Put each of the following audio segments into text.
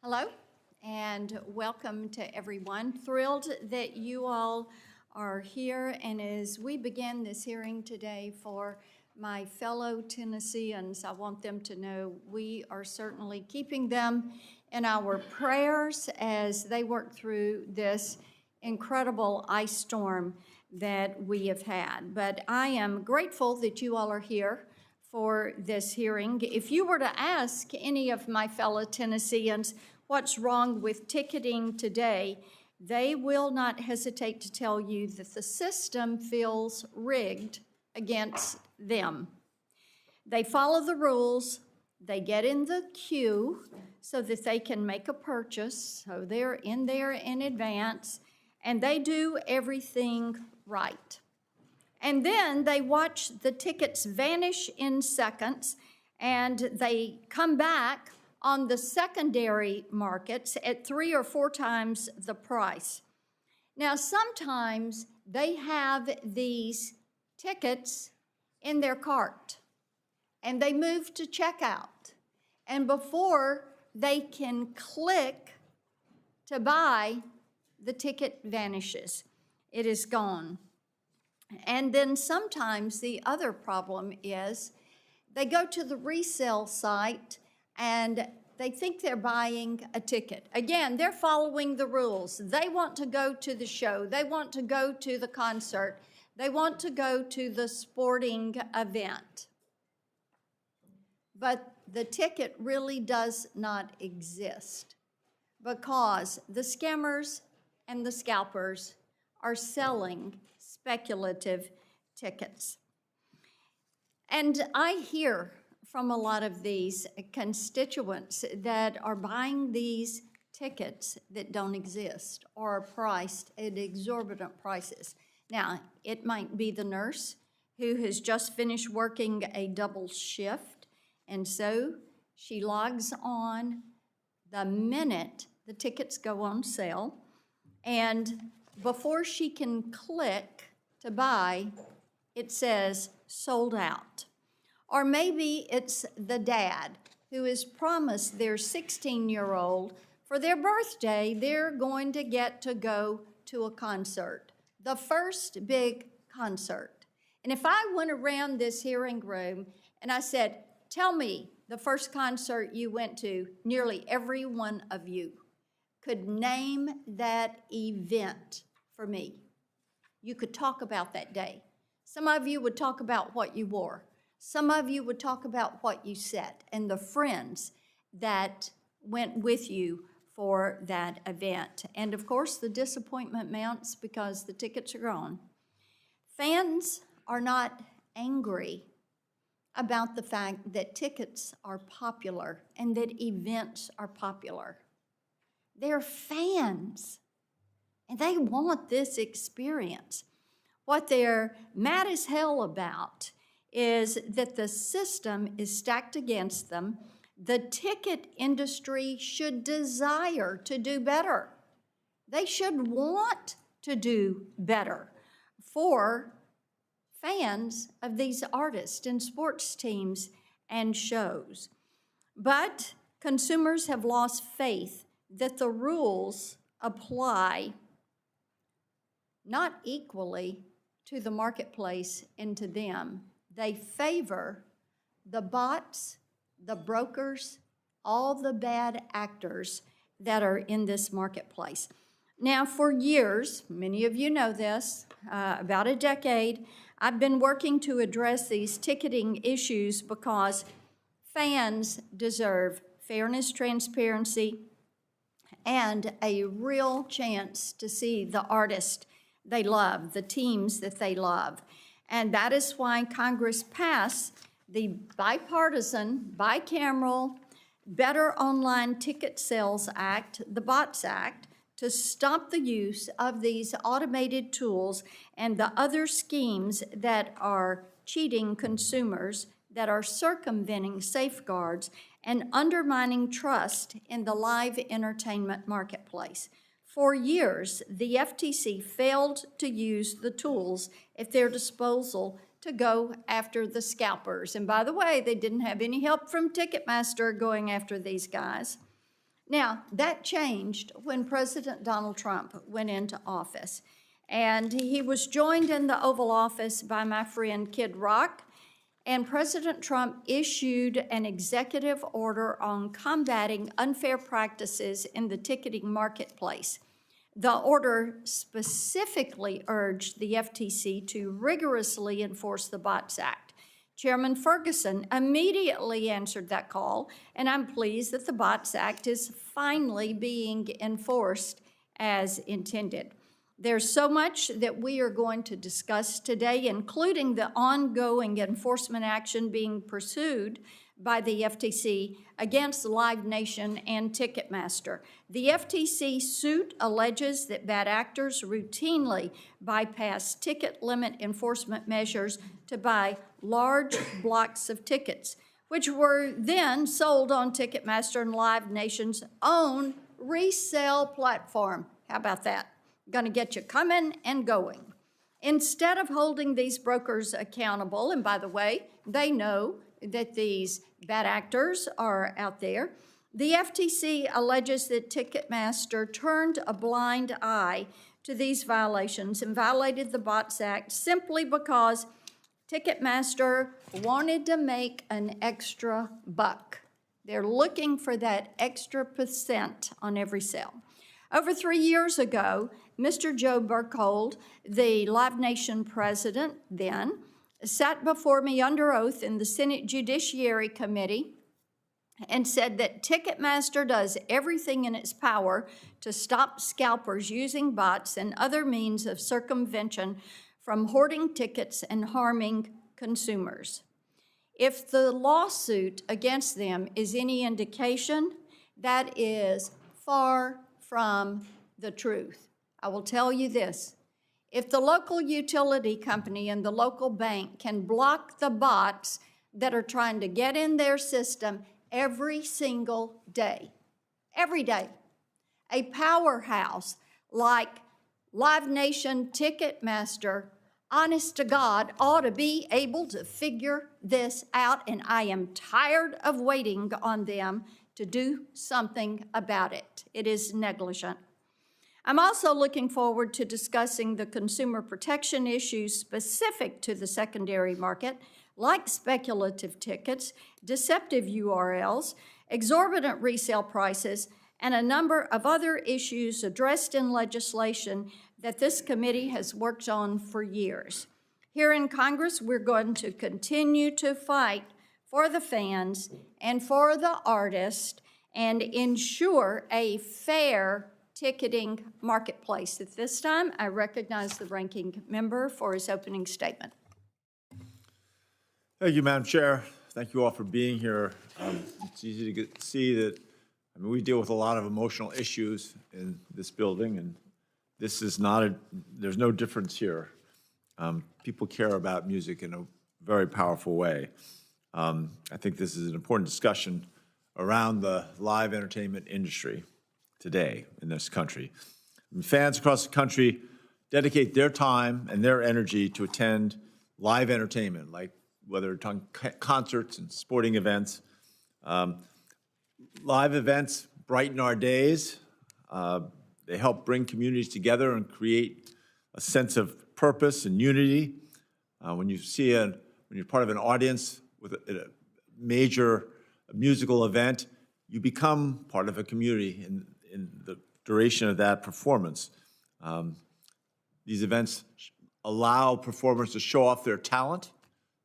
Hello and welcome to everyone. Thrilled that you all are here, and as we begin this hearing today for my fellow Tennesseans, I want them to know we are certainly keeping them in our prayers as they work through this incredible ice storm that we have had. But I am grateful that you all are here for this hearing. If you were to ask any of my fellow Tennesseans what's wrong with ticketing today, they will not hesitate to tell you that the system feels rigged against them. They follow the rules, they get in the queue so that they can make a purchase, so they're in there in advance, and they do everything right. And then they watch the tickets vanish in seconds, and they come back on the secondary markets at 3 or 4 times the price. Now, sometimes they have these tickets in their cart, and they move to checkout, and before they can click to buy, the ticket vanishes. It is gone. And then sometimes the other problem is they go to the resale site and they think they're buying a ticket. Again, they're following the rules. They want to go to the show. They want to go to the concert. They want to go to the sporting event. But the ticket really does not exist because the scammers and the scalpers are selling speculative tickets. And I hear from a lot of these constituents that are buying these tickets that don't exist or are priced at exorbitant prices. Now, it might be the nurse who has just finished working a double shift, and so she logs on the minute the tickets go on sale, and before she can click to buy, it says sold out. Or maybe it's the dad who has promised their 16-year-old for their birthday they're going to get to go to a concert, the first big concert. And if I went around this hearing room and I said, tell me the first concert you went to, nearly every one of you could name that event for me. You could talk about that day. Some of you would talk about what you wore. Some of you would talk about what you said and the friends that went with you for that event. And of course, the disappointment mounts because the tickets are gone. Fans are not angry about the fact that tickets are popular and that events are popular. They're fans, and they want this experience. What they're mad as hell about is that the system is stacked against them. The ticket industry should desire to do better. They should want to do better for fans of these artists and sports teams and shows. But consumers have lost faith that the rules apply not equally to the marketplace and to them. They favor the bots, the brokers, all the bad actors that are in this marketplace. Now, for years, many of you know this, about a decade, I've been working to address these ticketing issues because fans deserve fairness, transparency, and a real chance to see the artist they love, the teams that they love. And that is why Congress passed the bipartisan, bicameral, Better Online Ticket Sales Act, the BOTS Act, to stop the use of these automated tools and the other schemes that are cheating consumers, that are circumventing safeguards and undermining trust in the live entertainment marketplace. For years, the FTC failed to use the tools at their disposal to go after the scalpers. And by the way, they didn't have any help from Ticketmaster going after these guys. Now, that changed when President Donald Trump went into office. And he was joined in the Oval Office by my friend Kid Rock. And President Trump issued an executive order on combating unfair practices in the ticketing marketplace. The order specifically urged the FTC to rigorously enforce the Bots Act. Chairman Ferguson immediately answered that call, and I'm pleased that the Bots Act is finally being enforced as intended. There's so much that we are going to discuss today, including the ongoing enforcement action being pursued by the FTC against Live Nation and Ticketmaster. The FTC suit alleges that bad actors routinely bypass ticket limit enforcement measures to buy large blocks of tickets, which were then sold on Ticketmaster and Live Nation's own resale platform. How about that? Going to get you coming and going. Instead of holding these brokers accountable, and by the way, they know that these bad actors are out there, the FTC alleges that Ticketmaster turned a blind eye to these violations and violated the Bots Act simply because Ticketmaster wanted to make an extra buck. They're looking for that extra % on every sale. Over 3 years ago, Mr. Joe Burkhold, the Live Nation president then, sat before me under oath in the Senate Judiciary Committee and said that Ticketmaster does everything in its power to stop scalpers using bots and other means of circumvention from hoarding tickets and harming consumers. If the lawsuit against them is any indication, that is far from the truth. I will tell you this. If the local utility company and the local bank can block the bots that are trying to get in their system every single day, every day, a powerhouse like Live Nation, Ticketmaster, honest to God, ought to be able to figure this out, and I am tired of waiting on them to do something about it. It is negligent. I'm also looking forward to discussing the consumer protection issues specific to the secondary market, like speculative tickets, deceptive URLs, exorbitant resale prices, and a number of other issues addressed in legislation that this committee has worked on for years. Here in Congress, we're going to continue to fight for the fans and for the artists and ensure a fair ticketing marketplace. At this time, I recognize the ranking member for his opening statement. Thank you, Madam Chair. Thank you all for being here. It's easy to see that, we deal with a lot of emotional issues in this building, and this is not there's no difference here. People care about music in a very powerful way. I think this is an important discussion around the live entertainment industry today in this country. And fans across the country dedicate their time and their energy to attend live entertainment, like whether it's on concerts and sporting events. Live events brighten our days. They help bring communities together and create a sense of purpose and unity. When you're part of an audience with a major musical event, you become part of a community in the duration of that performance. These events allow performers to show off their talent,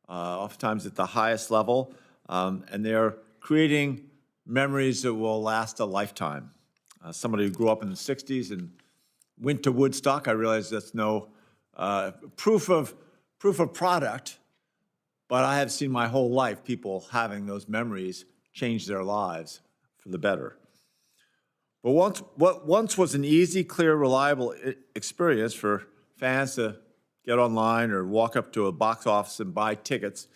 oftentimes at the highest level, and they're creating memories that will last a lifetime. Somebody who grew up in the 60s and went to Woodstock, I realize that's no proof of product, but I have seen my whole life people having those memories change their lives for the better. But what once was an easy, clear, reliable experience for fans to get online or walk up to a box office and buy tickets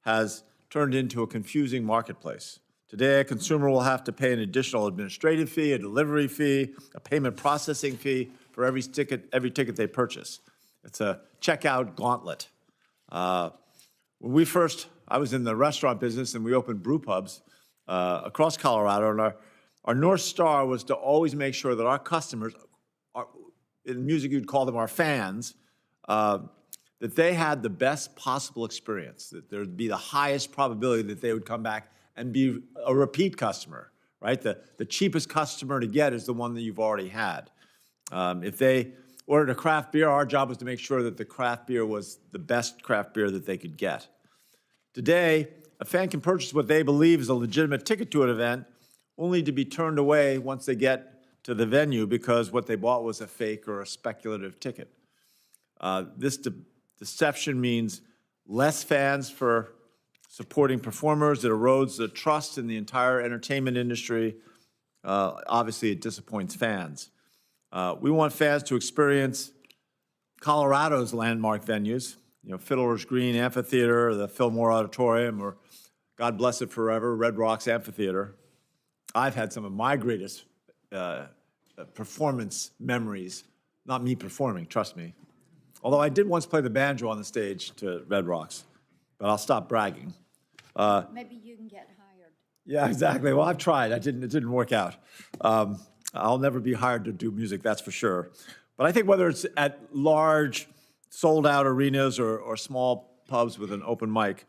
has turned into a confusing marketplace. Today, a consumer will have to pay an additional administrative fee, a delivery fee, a payment processing fee for every ticket they purchase. It's a checkout gauntlet. I was in the restaurant business and we opened brew pubs across Colorado, and Our North Star was to always make sure that our customers, in music you'd call them our fans, that they had the best possible experience, that there'd be the highest probability that they would come back and be a repeat customer, right? The cheapest customer to get is the one that you've already had. If they ordered a craft beer, our job was to make sure that the craft beer was the best craft beer that they could get. Today, a fan can purchase what they believe is a legitimate ticket to an event, only to be turned away once they get to the venue because what they bought was a fake or a speculative ticket. This deception means less fans for supporting performers. It erodes the trust in the entire entertainment industry. Obviously, it disappoints fans. We want fans to experience Colorado's landmark venues, Fiddler's Green Amphitheater, the Fillmore Auditorium, or God bless it forever, Red Rocks Amphitheater. I've had some of my greatest performance memories, not me performing, trust me. Although I did once play the banjo on the stage to Red Rocks, but I'll stop bragging. Maybe you can get hired. Yeah, exactly. Well, I've tried. It didn't work out. I'll never be hired to do music, that's for sure. But I think whether it's at large, sold-out arenas or small pubs with an open mic,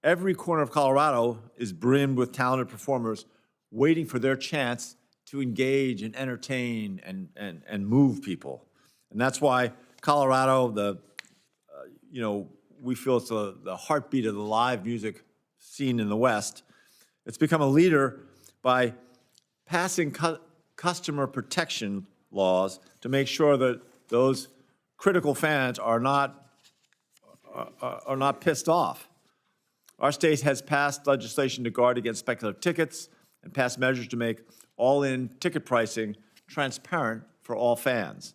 every corner of Colorado is brimmed with talented performers waiting for their chance to engage and entertain and move people. And that's why Colorado, we feel it's the heartbeat of the live music scene in the West. It's become a leader by passing customer protection laws to make sure that those critical fans are not pissed off. Our state has passed legislation to guard against speculative tickets and passed measures to make all-in ticket pricing transparent for all fans.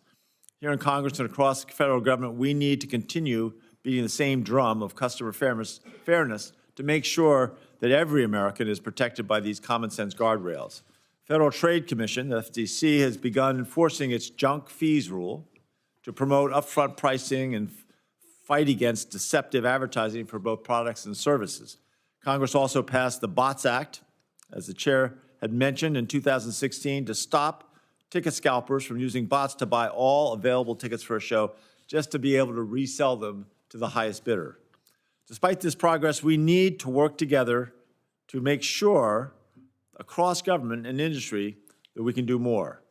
Here in Congress and across the federal government, we need to continue beating the same drum of customer fairness to make sure that every American is protected by these common-sense guardrails. Federal Trade Commission, the FTC, has begun enforcing its junk fees rule to promote upfront pricing and fight against deceptive advertising for both products and services. Congress also passed the BOTS Act, as the chair had mentioned, in 2016 to stop ticket scalpers from using bots to buy all available tickets for a show just to be able to resell them to the highest bidder. Despite this progress, we need to work together to make sure across government and industry that we can do more.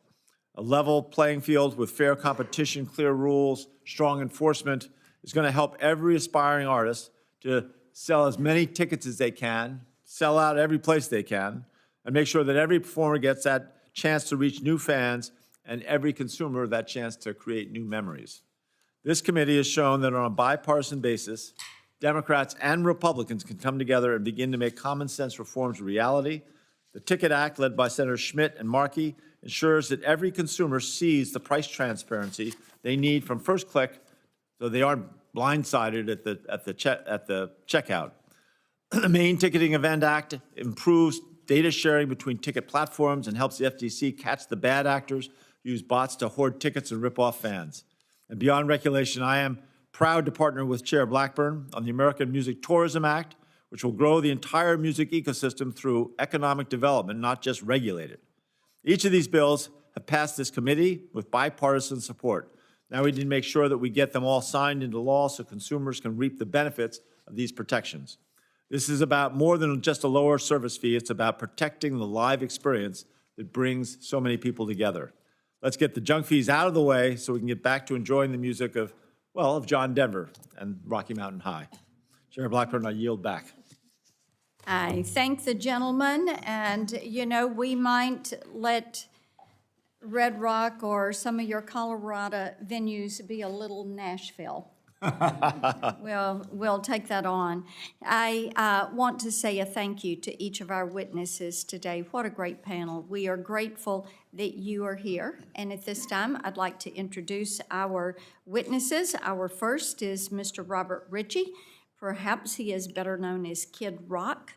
A level playing field with fair competition, clear rules, strong enforcement is going to help every aspiring artist to sell as many tickets as they can, sell out every place they can, and make sure that every performer gets that chance to reach new fans and every consumer that chance to create new memories. This committee has shown that on a bipartisan basis, Democrats and Republicans can come together and begin to make common sense reforms a reality. The Ticket Act, led by Senators Schmidt and Markey, ensures that every consumer sees the price transparency they need from first click so they aren't blindsided at the checkout. The Maine Ticketing Event Act improves data sharing between ticket platforms and helps the FTC catch the bad actors who use bots to hoard tickets and rip off fans. And beyond regulation, I am proud to partner with Chair Blackburn on the American Music Tourism Act, which will grow the entire music ecosystem through economic development, not just regulate it. Each of these bills have passed this committee with bipartisan support. Now we need to make sure that we get them all signed into law so consumers can reap the benefits of these protections. This is about more than just a lower service fee. It's about protecting the live experience that brings so many people together. Let's get the junk fees out of the way so we can get back to enjoying the music of John Denver and Rocky Mountain High. Chair Blackburn, I yield back. I thank the gentleman, and we might let Red Rock or some of your Colorado venues be a little Nashville. We'll take that on. I want to say a thank you to each of our witnesses today. What a great panel. We are grateful that you are here. And at this time, I'd like to introduce our witnesses. Our first is Mr. Robert Ritchie. Perhaps he is better known as Kid Rock.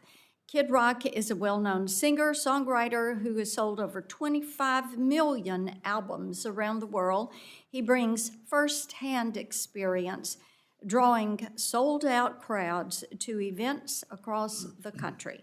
Kid Rock is a well-known singer, songwriter who has sold over 25 million albums around the world. He brings first-hand experience drawing sold-out crowds to events across the country.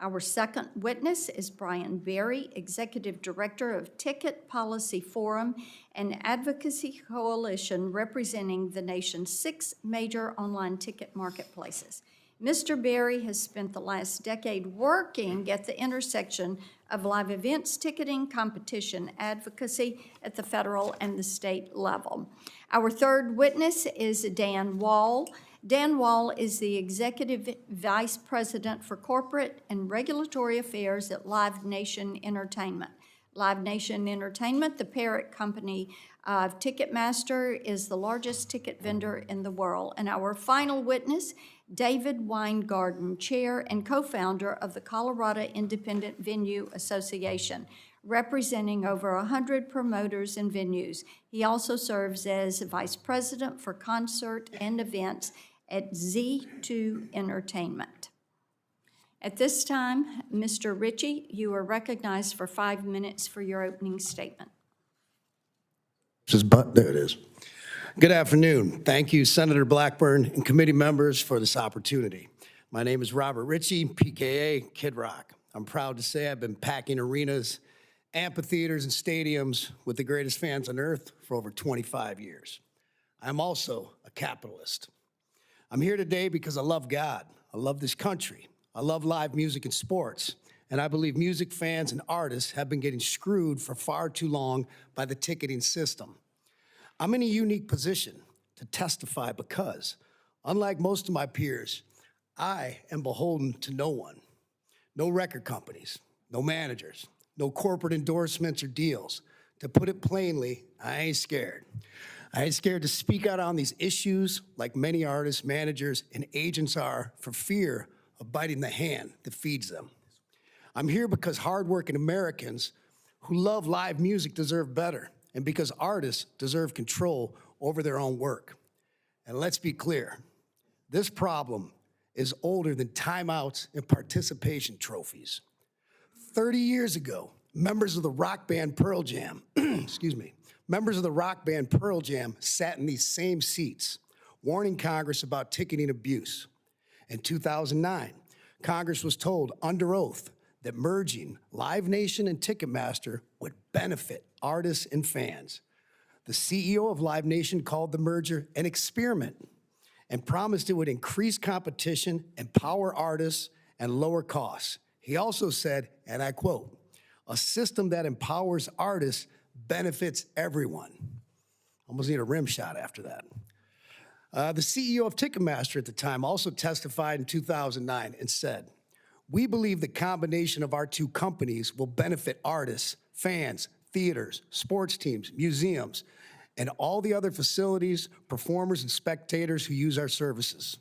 Our second witness is Brian Berry, Executive Director of Ticket Policy Forum, an advocacy coalition representing the nation's 6 major online ticket marketplaces. Mr. Berry has spent the last decade working at the intersection of live events, ticketing, competition advocacy at the federal and the state level. Our third witness is Dan Wall. Dan Wall is the Executive Vice President for Corporate and Regulatory Affairs at Live Nation Entertainment. Live Nation Entertainment, the parent company of Ticketmaster, is the largest ticket vendor in the world. And our final witness, David Weingarden, Chair and co-founder of the Colorado Independent Venue Association, representing over 100 promoters and venues. He also serves as Vice President for Concert and Events at Z2 Entertainment. At this time, Mr. Ritchie, you are recognized for 5 minutes for your opening statement. There it is. Good afternoon. Thank you, Senator Blackburn and committee members, for this opportunity. My name is Robert Ritchie, PKA Kid Rock. I'm proud to say I've been packing arenas, amphitheaters, and stadiums with the greatest fans on earth for over 25 years. I'm also a capitalist. I'm here today because I love God. I love this country. I love live music and sports. And I believe music fans and artists have been getting screwed for far too long by the ticketing system. I'm in a unique position to testify because, unlike most of my peers, I am beholden to no one. No record companies, no managers, no corporate endorsements or deals. To put it plainly, I ain't scared. I ain't scared to speak out on these issues like many artists, managers, and agents are for fear of biting the hand that feeds them. I'm here because hardworking Americans who love live music deserve better, and because artists deserve control over their own work. And let's be clear, this problem is older than timeouts and participation trophies. 30 years ago, members of the rock band Pearl Jam, members of the rock band Pearl Jam sat in these same seats, warning Congress about ticketing abuse. In 2009, Congress was told under oath that merging Live Nation and Ticketmaster would benefit artists and fans. The CEO of Live Nation called the merger an experiment and promised it would increase competition, empower artists, and lower costs. He also said, and I quote, "A system that empowers artists benefits everyone." Almost need a rim shot after that. The CEO of Ticketmaster at the time also testified in 2009 and said, "We believe the combination of our two companies will benefit artists, fans, theaters, sports teams, museums, and all the other facilities, performers, and spectators who use our services."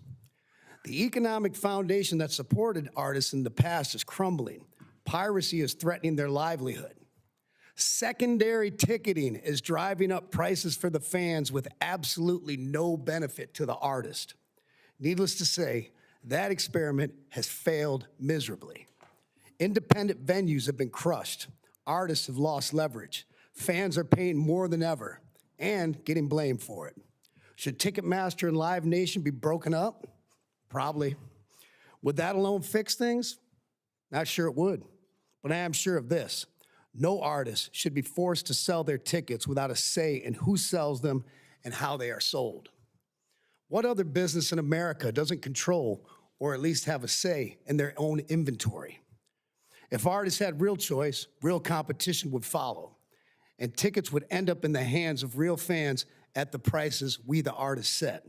The economic foundation that supported artists in the past is crumbling. Piracy is threatening their livelihood. Secondary ticketing is driving up prices for the fans with absolutely no benefit to the artist. Needless to say, that experiment has failed miserably. Independent venues have been crushed. Artists have lost leverage. Fans are paying more than ever and getting blamed for it. Should Ticketmaster and Live Nation be broken up? Probably. Would that alone fix things? Not sure it would, but I am sure of this. No artist should be forced to sell their tickets without a say in who sells them and how they are sold. What other business in America doesn't control or at least have a say in their own inventory? If artists had real choice, real competition would follow, and tickets would end up in the hands of real fans at the prices we, the artists, set.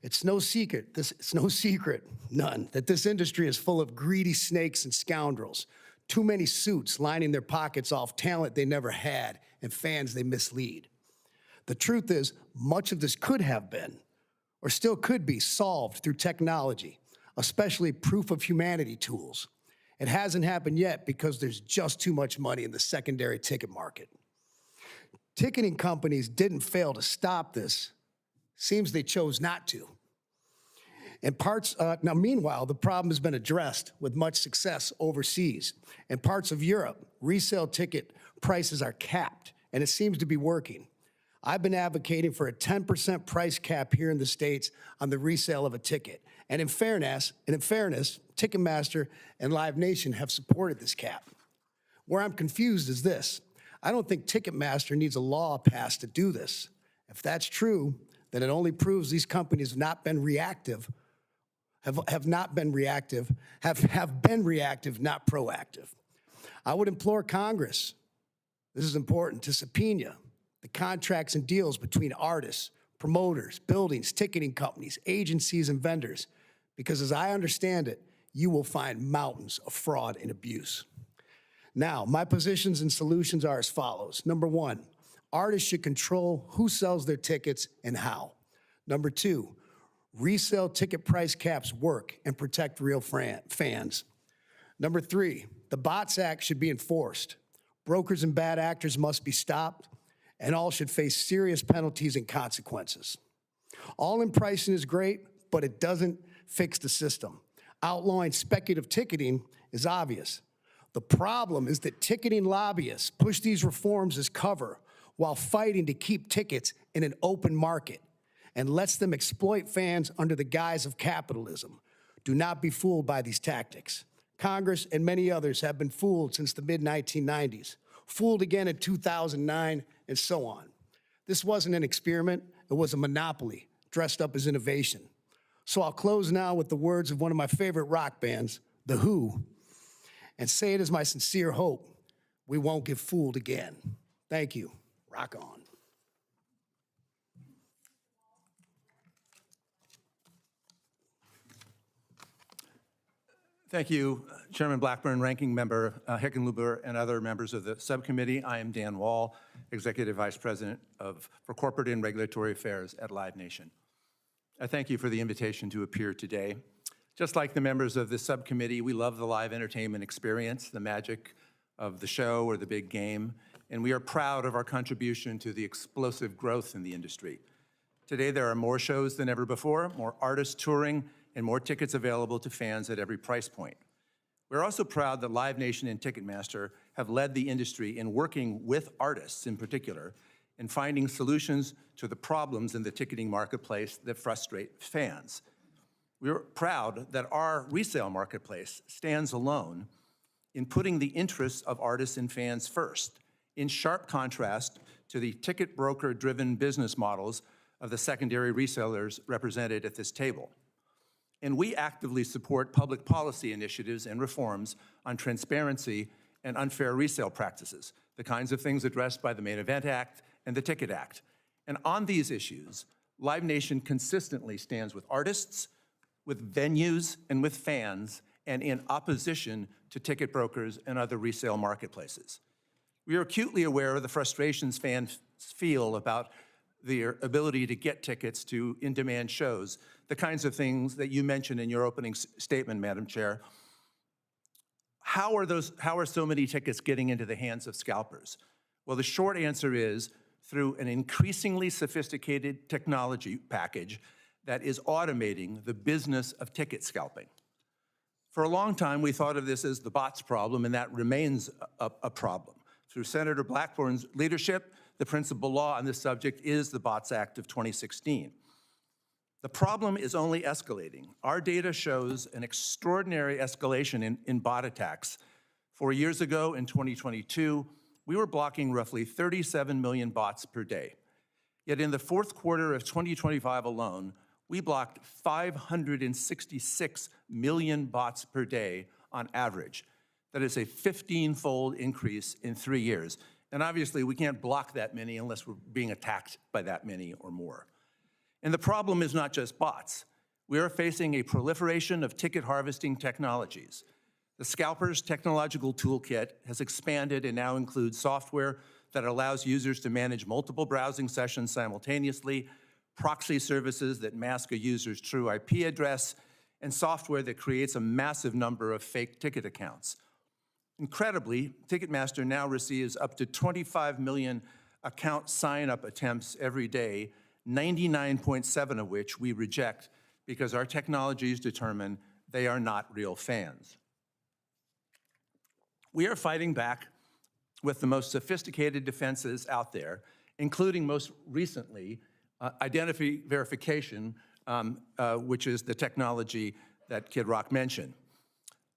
It's no secret, none, that this industry is full of greedy snakes and scoundrels. Too many suits lining their pockets off talent they never had and fans they mislead. The truth is, much of this could have been, or still could be, solved through technology, especially proof of humanity tools. It hasn't happened yet because there's just too much money in the secondary ticket market. Ticketing companies didn't fail to stop this. Seems they chose not to. Now, meanwhile, the problem has been addressed with much success overseas. In parts of Europe, resale ticket prices are capped, and it seems to be working. I've been advocating for a 10% price cap here in the States on the resale of a ticket, And in fairness, Ticketmaster and Live Nation have supported this cap. Where I'm confused is this. I don't think Ticketmaster needs a law passed to do this. If that's true, then it only proves these companies have not been reactive, have been reactive, not proactive. I would implore Congress, this is important, to subpoena the contracts and deals between artists, promoters, buildings, ticketing companies, agencies, and vendors, because as I understand it, you will find mountains of fraud and abuse. Now, my positions and solutions are as follows. Number one, artists should control who sells their tickets and how. Number two, resale ticket price caps work and protect real fans. Number three, the Bots Act should be enforced. Brokers and bad actors must be stopped, and all should face serious penalties and consequences. All-in pricing is great, but it doesn't fix the system. Outlawing speculative ticketing is obvious. The problem is that ticketing lobbyists push these reforms as cover while fighting to keep tickets in an open market and lets them exploit fans under the guise of capitalism. Do not be fooled by these tactics. Congress and many others have been fooled since the mid-1990s, fooled again in 2009, and so on. This wasn't an experiment, it was a monopoly dressed up as innovation. So I'll close now with the words of one of my favorite rock bands, The Who, and say it is my sincere hope we won't get fooled again. Thank you. Rock on. Thank you, Chairman Blackburn, Ranking Member Hickenlooper, and other members of the subcommittee. I am Dan Wall, Executive Vice President for Corporate and Regulatory Affairs at Live Nation. I thank you for the invitation to appear today. Just like the members of this subcommittee, we love the live entertainment experience, the magic of the show or the big game, and we are proud of our contribution to the explosive growth in the industry. Today, there are more shows than ever before, more artists touring, and more tickets available to fans at every price point. We're also proud that Live Nation and Ticketmaster have led the industry in working with artists in particular in finding solutions to the problems in the ticketing marketplace that frustrate fans. We're proud that our resale marketplace stands alone in putting the interests of artists and fans first, in sharp contrast to the ticket broker-driven business models of the secondary resellers represented at this table. And we actively support public policy initiatives and reforms on transparency and unfair resale practices, the kinds of things addressed by the Main Event Act and the Ticket Act. And on these issues, Live Nation consistently stands with artists, with venues, and with fans, and in opposition to ticket brokers and other resale marketplaces. We are acutely aware of the frustrations fans feel about their ability to get tickets to in-demand shows, the kinds of things that you mentioned in your opening statement, Madam Chair. How are so many tickets getting into the hands of scalpers? Well, the short answer is through an increasingly sophisticated technology package that is automating the business of ticket scalping. For a long time, we thought of this as the bots problem, and that remains a problem. Through Senator Blackburn's leadership, the principal law on this subject is the Bots Act of 2016. The problem is only escalating. Our data shows an extraordinary escalation in bot attacks. 4 years ago, in 2022, we were blocking roughly 37 million bots per day. Yet in the fourth quarter of 2025 alone, we blocked 566 million bots per day on average. That is a 15-fold increase in 3 years. And obviously, we can't block that many unless we're being attacked by that many or more. And the problem is not just bots. We are facing a proliferation of ticket harvesting technologies. The Scalper's technological toolkit has expanded and now includes software that allows users to manage multiple browsing sessions simultaneously, proxy services that mask a user's true IP address, and software that creates a massive number of fake ticket accounts. Incredibly, Ticketmaster now receives up to 25 million account sign-up attempts every day, 99.7 of which we reject because our technologies determine they are not real fans. We are fighting back with the most sophisticated defenses out there, including most recently identity verification which is the technology that Kid Rock mentioned.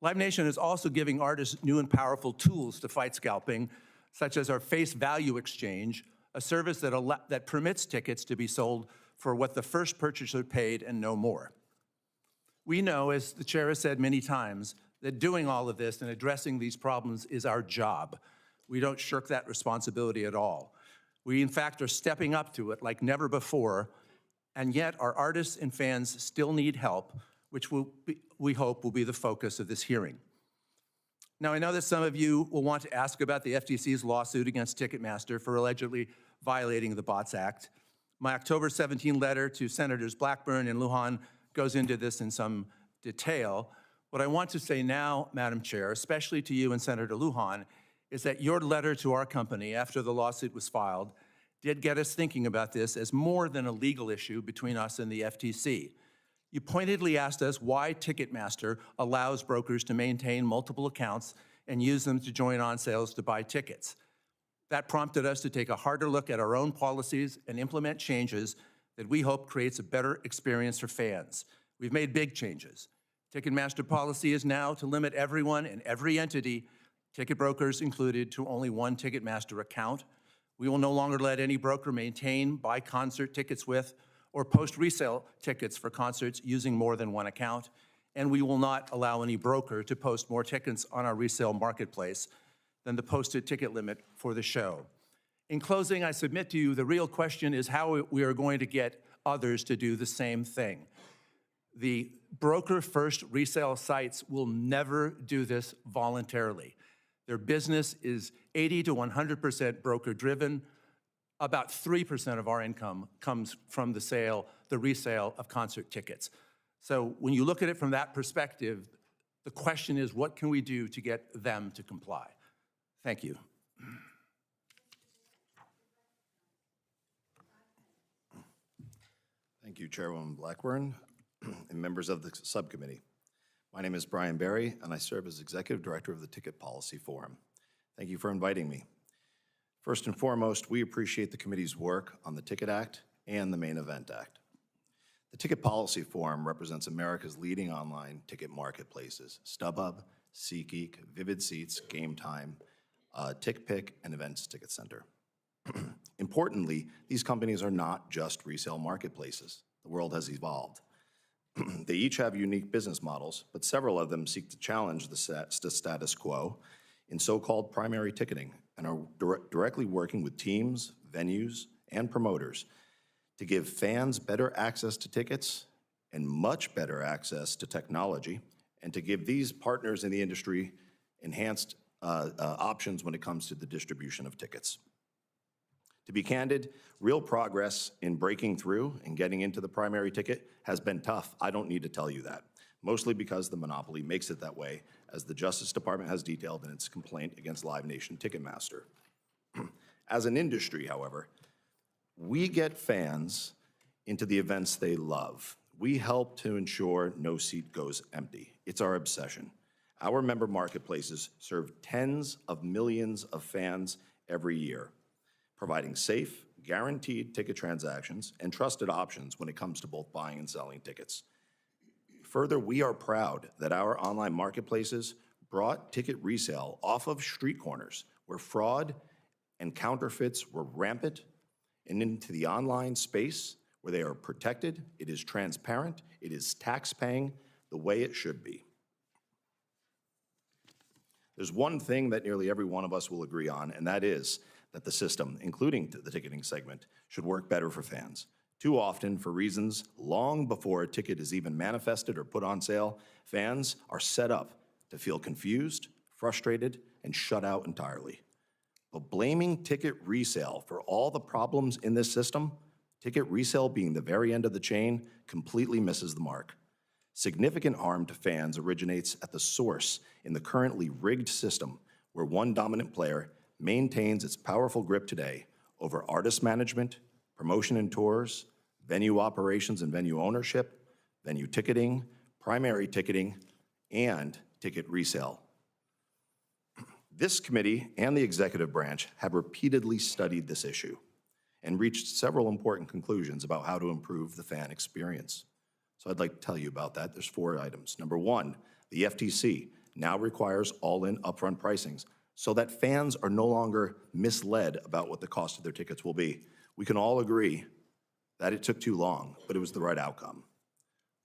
Live Nation is also giving artists new and powerful tools to fight scalping, such as our face value exchange, a service that permits tickets to be sold for what the first purchaser paid and no more. We know, as the chair has said many times, that doing all of this and addressing these problems is our job. We don't shirk that responsibility at all. We, in fact, are stepping up to it like never before, and yet our artists and fans still need help, which we hope will be the focus of this hearing. Now, I know that some of you will want to ask about the FTC's lawsuit against Ticketmaster for allegedly violating the Bots Act. My October 17 letter to Senators Blackburn and Lujan goes into this in some detail. What I want to say now, Madam Chair, especially to you and Senator Lujan, is that your letter to our company after the lawsuit was filed did get us thinking about this as more than a legal issue between us and the FTC. You pointedly asked us why Ticketmaster allows brokers to maintain multiple accounts and use them to join on sales to buy tickets. That prompted us to take a harder look at our own policies and implement changes that we hope creates a better experience for fans. We've made big changes. Ticketmaster policy is now to limit everyone and every entity, ticket brokers included, to only one Ticketmaster account. We will no longer let any broker maintain, buy concert tickets with, or post resale tickets for concerts using more than one account. And we will not allow any broker to post more tickets on our resale marketplace than the posted ticket limit for the show. In closing, I submit to you the real question is how we are going to get others to do the same thing. The broker-first resale sites will never do this voluntarily. Their business is 80 to 100% broker-driven. About 3% of our income comes from the resale of concert tickets. So when you look at it from that perspective, the question is, what can we do to get them to comply? Thank you. Thank you, Chairwoman Blackburn and members of the subcommittee. My name is Brian Barry, and I serve as Executive Director of the Ticket Policy Forum. Thank you for inviting me. First and foremost, we appreciate the committee's work on the Ticket Act and the Main Event Act. The Ticket Policy Forum represents America's leading online ticket marketplaces: StubHub, SeatGeek, Vivid Seats, Game Time, TickPick, and Events Ticket Center. Importantly, these companies are not just resale marketplaces. The world has evolved. They each have unique business models, but several of them seek to challenge the status quo in so-called primary ticketing and are directly working with teams, venues, and promoters to give fans better access to tickets and much better access to technology, and to give these partners in the industry enhanced options when it comes to the distribution of tickets. To be candid, real progress in breaking through and getting into the primary ticket has been tough. I don't need to tell you that, mostly because the monopoly makes it that way, as the Justice Department has detailed in its complaint against Live Nation Ticketmaster. As an industry, however, we get fans into the events they love. We help to ensure no seat goes empty. It's our obsession. Our member marketplaces serve tens of millions of fans every year, providing safe, guaranteed ticket transactions and trusted options when it comes to both buying and selling tickets. Further, we are proud that our online marketplaces brought ticket resale off of street corners where fraud and counterfeits were rampant and into the online space where they are protected, it is transparent, it is tax-paying the way it should be. There's one thing that nearly every one of us will agree on, and that is that the system, including the ticketing segment, should work better for fans. Too often, for reasons long before a ticket is even manifested or put on sale, fans are set up to feel confused, frustrated, and shut out entirely. But blaming ticket resale for all the problems in this system, ticket resale being the very end of the chain, completely misses the mark. Significant harm to fans originates at the source in the currently rigged system where one dominant player maintains its powerful grip today over artist management, promotion and tours, venue operations and venue ownership, venue ticketing, primary ticketing, and ticket resale. This committee and the executive branch have repeatedly studied this issue and reached several important conclusions about how to improve the fan experience. So I'd like to tell you about that. There's 4 items. Number 1, the FTC now requires all-in upfront pricings so that fans are no longer misled about what the cost of their tickets will be. We can all agree that it took too long, but it was the right outcome.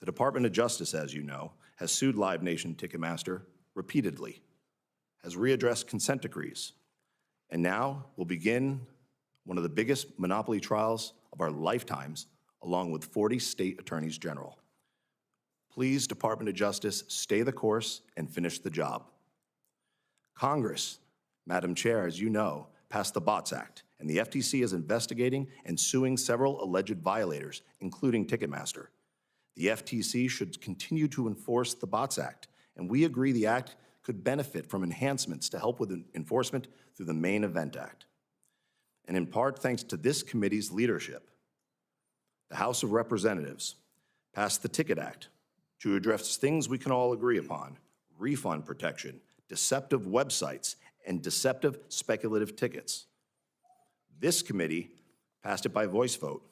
The Department of Justice, as you know, has sued Live Nation Ticketmaster repeatedly, has readdressed consent decrees, and now will begin one of the biggest monopoly trials of our lifetimes, along with 40 state attorneys general. Please, Department of Justice, stay the course and finish the job. Congress, Madam Chair, as you know, passed the BOTS Act, and the FTC is investigating and suing several alleged violators, including Ticketmaster. The FTC should continue to enforce the BOTS Act, and we agree the act could benefit from enhancements to help with enforcement through the Main Event Act. And in part, thanks to this committee's leadership, the House of Representatives passed the Ticket Act to address things we can all agree upon: refund protection, deceptive websites, and deceptive speculative tickets. This committee passed it by voice vote.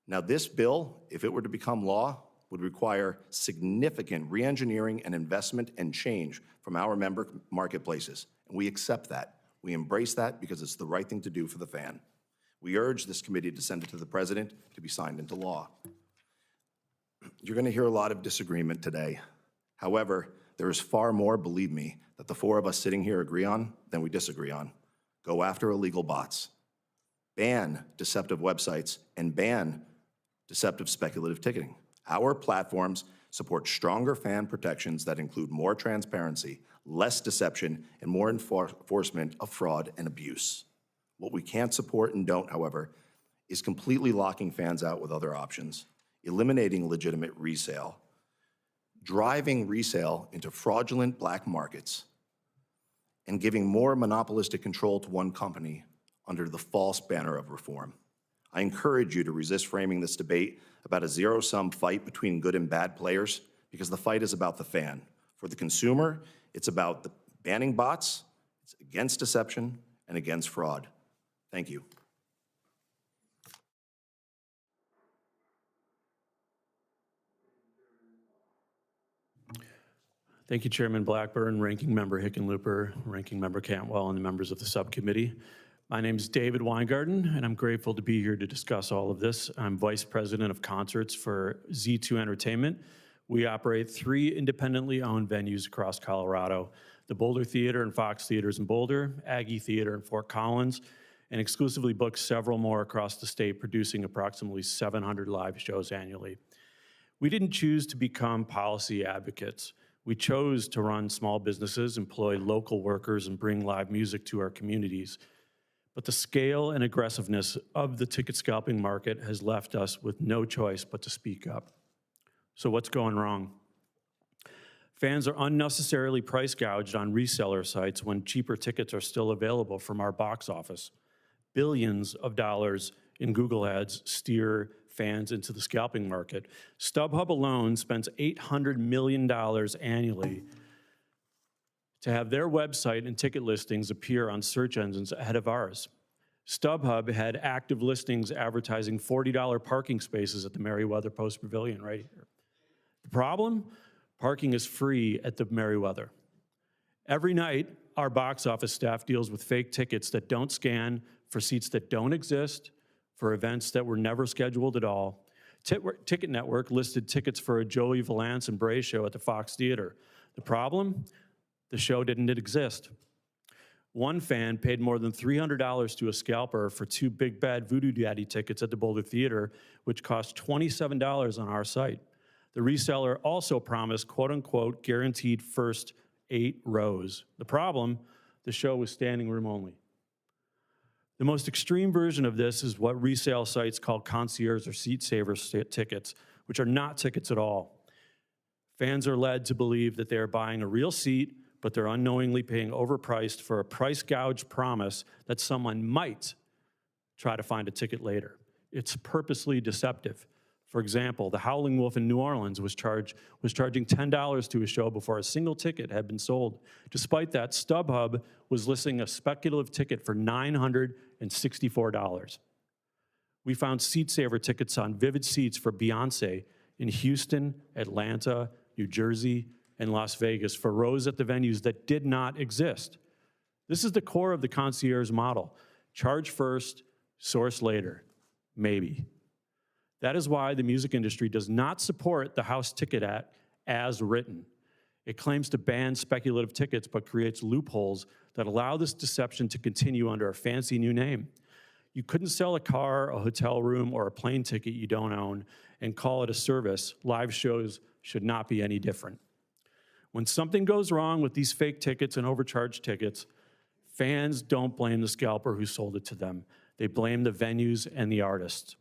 Now, this bill, if it were to become law, would require significant re-engineering and investment and change from our member marketplaces, and we accept that. We embrace that because it's the right thing to do for the fan. We urge this committee to send it to the President to be signed into law. You're going to hear a lot of disagreement today. However, there is far more, believe me, that the 4 of us sitting here agree on than we disagree on. Go after illegal bots. Ban deceptive websites and ban deceptive speculative ticketing. Our platforms support stronger fan protections that include more transparency, less deception, and more enforcement of fraud and abuse. What we can't support and don't, however, is completely locking fans out with other options, eliminating legitimate resale, driving resale into fraudulent black markets, and giving more monopolistic control to one company under the false banner of reform. I encourage you to resist framing this debate about a zero-sum fight between good and bad players, because the fight is about the fan. For the consumer, it's about the banning bots, it's against deception, and against fraud. Thank you. Thank you, Chairman Blackburn, Ranking Member Hickenlooper, Ranking Member Cantwell, and the members of the subcommittee. My name is David Weingarden, and I'm grateful to be here to discuss all of this. I'm Vice President of Concerts for Z2 Entertainment. We operate 3 independently owned venues across Colorado: the Boulder Theater and Fox Theaters in Boulder, Aggie Theater in Fort Collins, and exclusively book several more across the state, producing approximately 700 live shows annually. We didn't choose to become policy advocates. We chose to run small businesses, employ local workers, and bring live music to our communities. But the scale and aggressiveness of the ticket scalping market has left us with no choice but to speak up. So what's going wrong? Fans are unnecessarily price gouged on reseller sites when cheaper tickets are still available from our box office. Billions of dollars in Google ads steer fans into the scalping market. StubHub alone spends $800 million annually to have their website and ticket listings appear on search engines ahead of ours. StubHub had active listings advertising $40 parking spaces at the Merriweather Post Pavilion right here. The problem? Parking is free at the Merriweather. Every night, our box office staff deals with fake tickets that don't scan, for seats that don't exist, for events that were never scheduled at all. Ticket Network listed tickets for a Joey Valance and Bray show at the Fox Theater. The problem? The show didn't exist. One fan paid more than $300 to a scalper for 2 Big Bad Voodoo Daddy tickets at the Boulder Theater, which cost $27 on our site. The reseller also promised, quote unquote, guaranteed first 8 rows. The problem? The show was standing room only. The most extreme version of this is what resale sites call concierge or seat saver tickets, which are not tickets at all. Fans are led to believe that they are buying a real seat, but they're unknowingly paying overpriced for a price gouge promise that someone might try to find a ticket later. It's purposely deceptive. For example, the Howling Wolf in New Orleans was charging $10 to a show before a single ticket had been sold. Despite that, StubHub was listing a speculative ticket for $964. We found seat saver tickets on Vivid Seats for Beyonce in Houston, Atlanta, New Jersey, and Las Vegas for rows at the venues that did not exist. This is the core of the concierge model. Charge first, source later, maybe. That is why the music industry does not support the House Ticket Act as written. It claims to ban speculative tickets, but creates loopholes that allow this deception to continue under a fancy new name. You couldn't sell a car, a hotel room, or a plane ticket you don't own and call it a service. Live shows should not be any different. When something goes wrong with these fake tickets and overcharged tickets, fans don't blame the scalper who sold it to them. They blame the venues and the artists.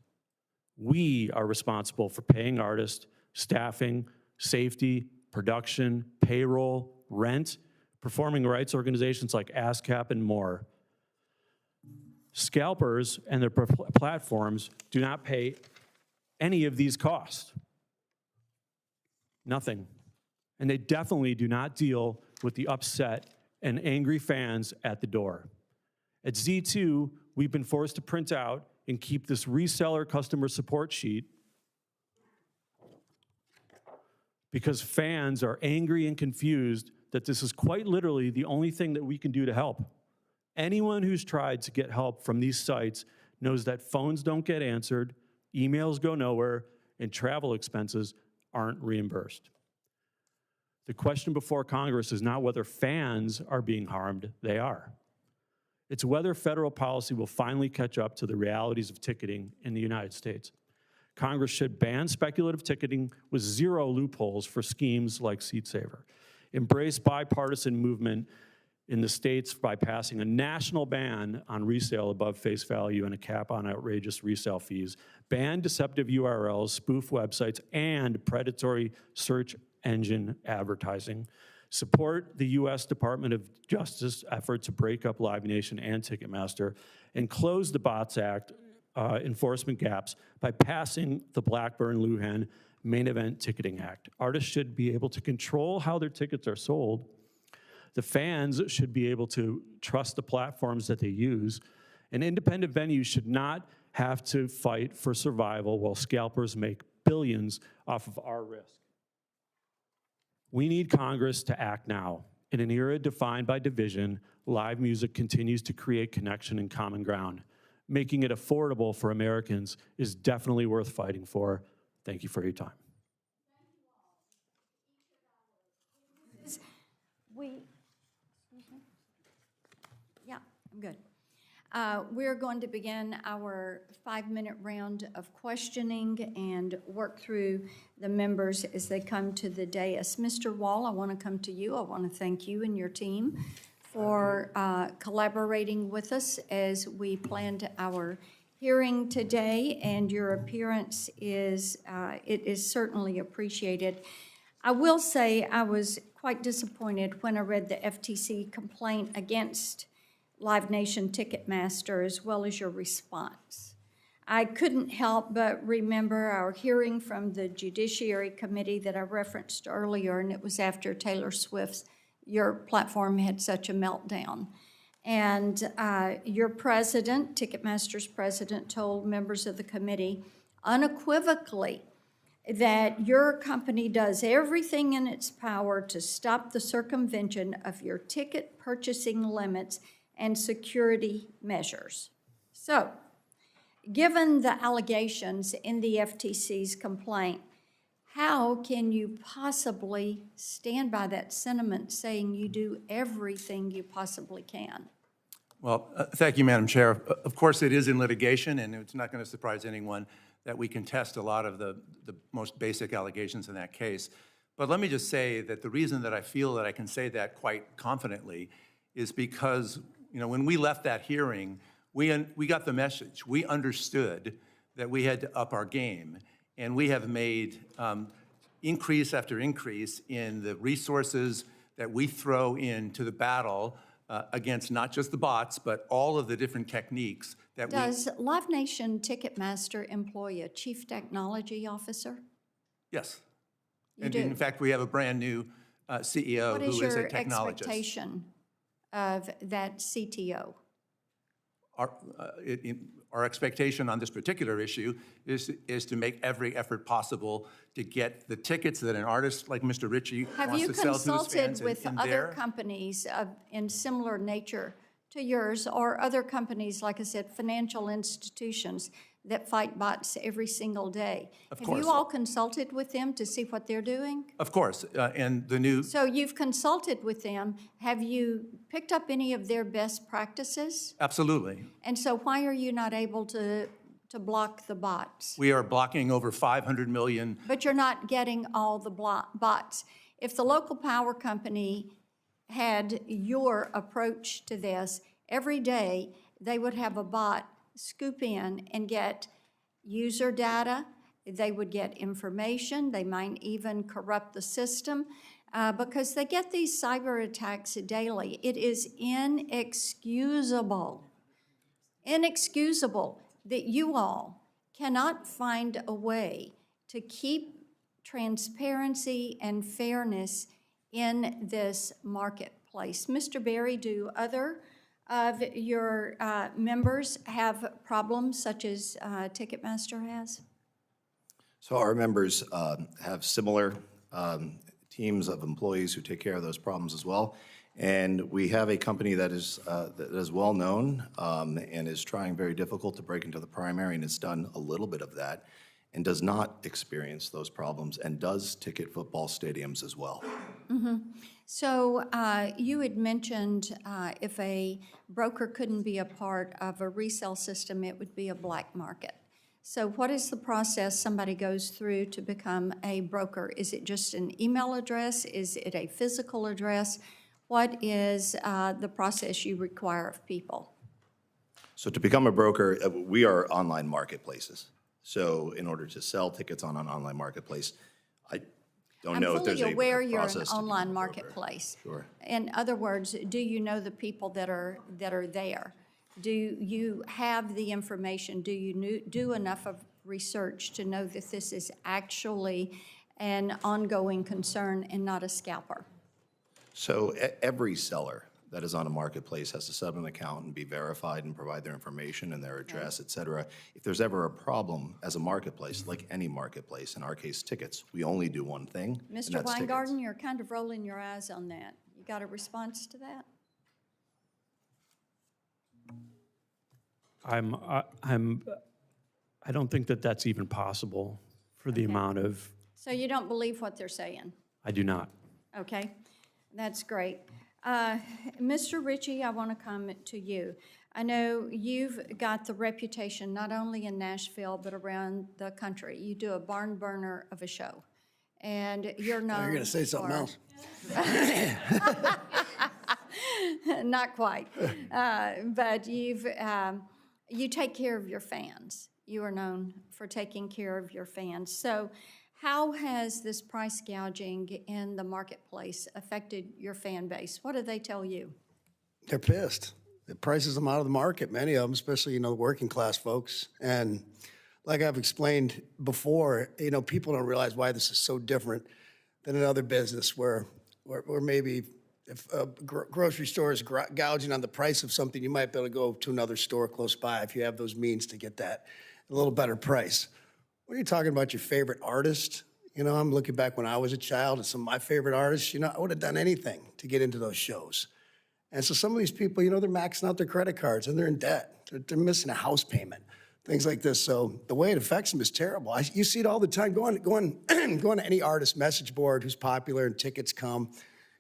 We are responsible for paying artists, staffing, safety, production, payroll, rent, performing rights organizations like ASCAP, and more. Scalpers and their platforms do not pay any of these costs. Nothing. And they definitely do not deal with the upset and angry fans at the door. At Z2, we've been forced to print out and keep this reseller customer support sheet because fans are angry and confused that this is quite literally the only thing that we can do to help. Anyone who's tried to get help from these sites knows that phones don't get answered, emails go nowhere, and travel expenses aren't reimbursed. The question before Congress is not whether fans are being harmed, they are. It's whether federal policy will finally catch up to the realities of ticketing in the United States. Congress should ban speculative ticketing with zero loopholes for schemes like SeatSaver. Embrace bipartisan movement in the states by passing a national ban on resale above face value and a cap on outrageous resale fees. Ban deceptive URLs, spoof websites, and predatory search engine advertising. Support the U.S. Department of Justice effort to break up Live Nation and Ticketmaster, and close the Bots Act enforcement gaps by passing the Blackburn-Lujan Main Event Ticketing Act. Artists should be able to control how their tickets are sold. The fans should be able to trust the platforms that they use. And independent venues should not have to fight for survival while scalpers make billions off of our risk. We need Congress to act now. In an era defined by division, live music continues to create connection and common ground. Making it affordable for Americans is definitely worth fighting for. Thank you for your time. Yeah, I'm good. We're going to begin our 5-minute round of questioning and work through the members as they come to the dais. Mr. Wall, I want to come to you. I want to thank you and your team for collaborating with us as we planned our hearing today, and your appearance is certainly appreciated. I will say I was quite disappointed when I read the FTC complaint against Live Nation Ticketmaster, as well as your response. I couldn't help but remember our hearing from the Judiciary Committee that I referenced earlier, and it was after Taylor Swift's, your platform had such a meltdown. And your president, Ticketmaster's president, told members of the committee unequivocally that your company does everything in its power to stop the circumvention of your ticket purchasing limits and security measures. So, given the allegations in the FTC's complaint, how can you possibly stand by that sentiment saying you do everything you possibly can? Well, thank you, Madam Chair. Of course, it is in litigation, and it's not going to surprise anyone that we contest a lot of the most basic allegations in that case. But let me just say that the reason that I feel that I can say that quite confidently is because, you know, when we left that hearing, we got the message. We understood that we had to up our game, and we have made increase after increase in the resources that we throw into the battle against not just the bots, but all of the different techniques that Does Live Nation Ticketmaster employ a chief technology officer? Yes. You And do? in fact, we have a brand-new CEO What who is is a your technologist. expectation of that CTO? our expectation on this particular issue is to make every effort possible to get the tickets that an artist like Mr. Ritchie Have wants you to sell to his consulted fans with in other their. companies in similar nature to yours, or other companies, like I said, financial institutions that fight bots every single day? Of Have course. you all consulted with them to see what they're doing? Of course, and the new. So you've consulted with them. Have you picked up any of their best practices? Absolutely. And so why are you not able to block the bots? We are blocking over 500 million. But you're not getting all the bots. If the local power company had your approach to this, every day they would have a bot scoop in and get user data, they would get information, they might even corrupt the system because they get these cyber attacks daily. It is inexcusable that you all cannot find a way to keep transparency and fairness in this marketplace. Mr. Berry, do other of your members have problems such as Ticketmaster has? So our members have similar teams of employees who take care of those problems as well. And we have a company that is well-known and is trying very difficult to break into the primary, and has done a little bit of that, and does not experience those problems, and does ticket football stadiums as well. So you had mentioned if a broker couldn't be a part of a resale system, it would be a black market. So what is the process somebody goes through to become a broker? Is it just an email address? Is it a physical address? What is the process you require of people? So to become a broker, we are online marketplaces. So in order to sell tickets on an online marketplace, I don't know if there's a I'm fully aware you're an process to become online a broker. marketplace. Sure. In other words, do you know the people that are there? Do you have the information? Do you do enough of research to know that this is actually an ongoing concern and not a scalper? So every seller that is on a marketplace has to set up an account and be verified and provide their information and their address, et cetera. If there's ever a problem as a marketplace, like any marketplace, in our case tickets, we only do one thing, and Mr. that's Weingarden, tickets. you're kind of rolling your eyes on that. You got a response to that? I don't think that that's even possible for the amount of, So you don't believe what they're saying? I do not. Okay, that's great. Mr. Ritchie, I want to come to you. I know you've got the reputation not only in Nashville but around the country. You do a barn burner of a show, and you're known. You're going to say something for- else. Not quite, but you take care of your fans. You are known for taking care of your fans. So how has this price gouging in the marketplace affected your fan base? What do they tell you? They're pissed. It prices them out of the market, many of them, especially, working class folks. And like I've explained before, people don't realize why this is so different than another business where maybe if a grocery store is gouging on the price of something, you might be able to go to another store close by if you have those means to get that a little better price. When you're talking about your favorite artist, I'm looking back when I was a child and some of my favorite artists, I would have done anything to get into those shows. And so some of these people, they're maxing out their credit cards and they're in debt. They're missing a house payment, things like this. So the way it affects them is terrible. You see it all the time. Go on to any artist message board who's popular and tickets come,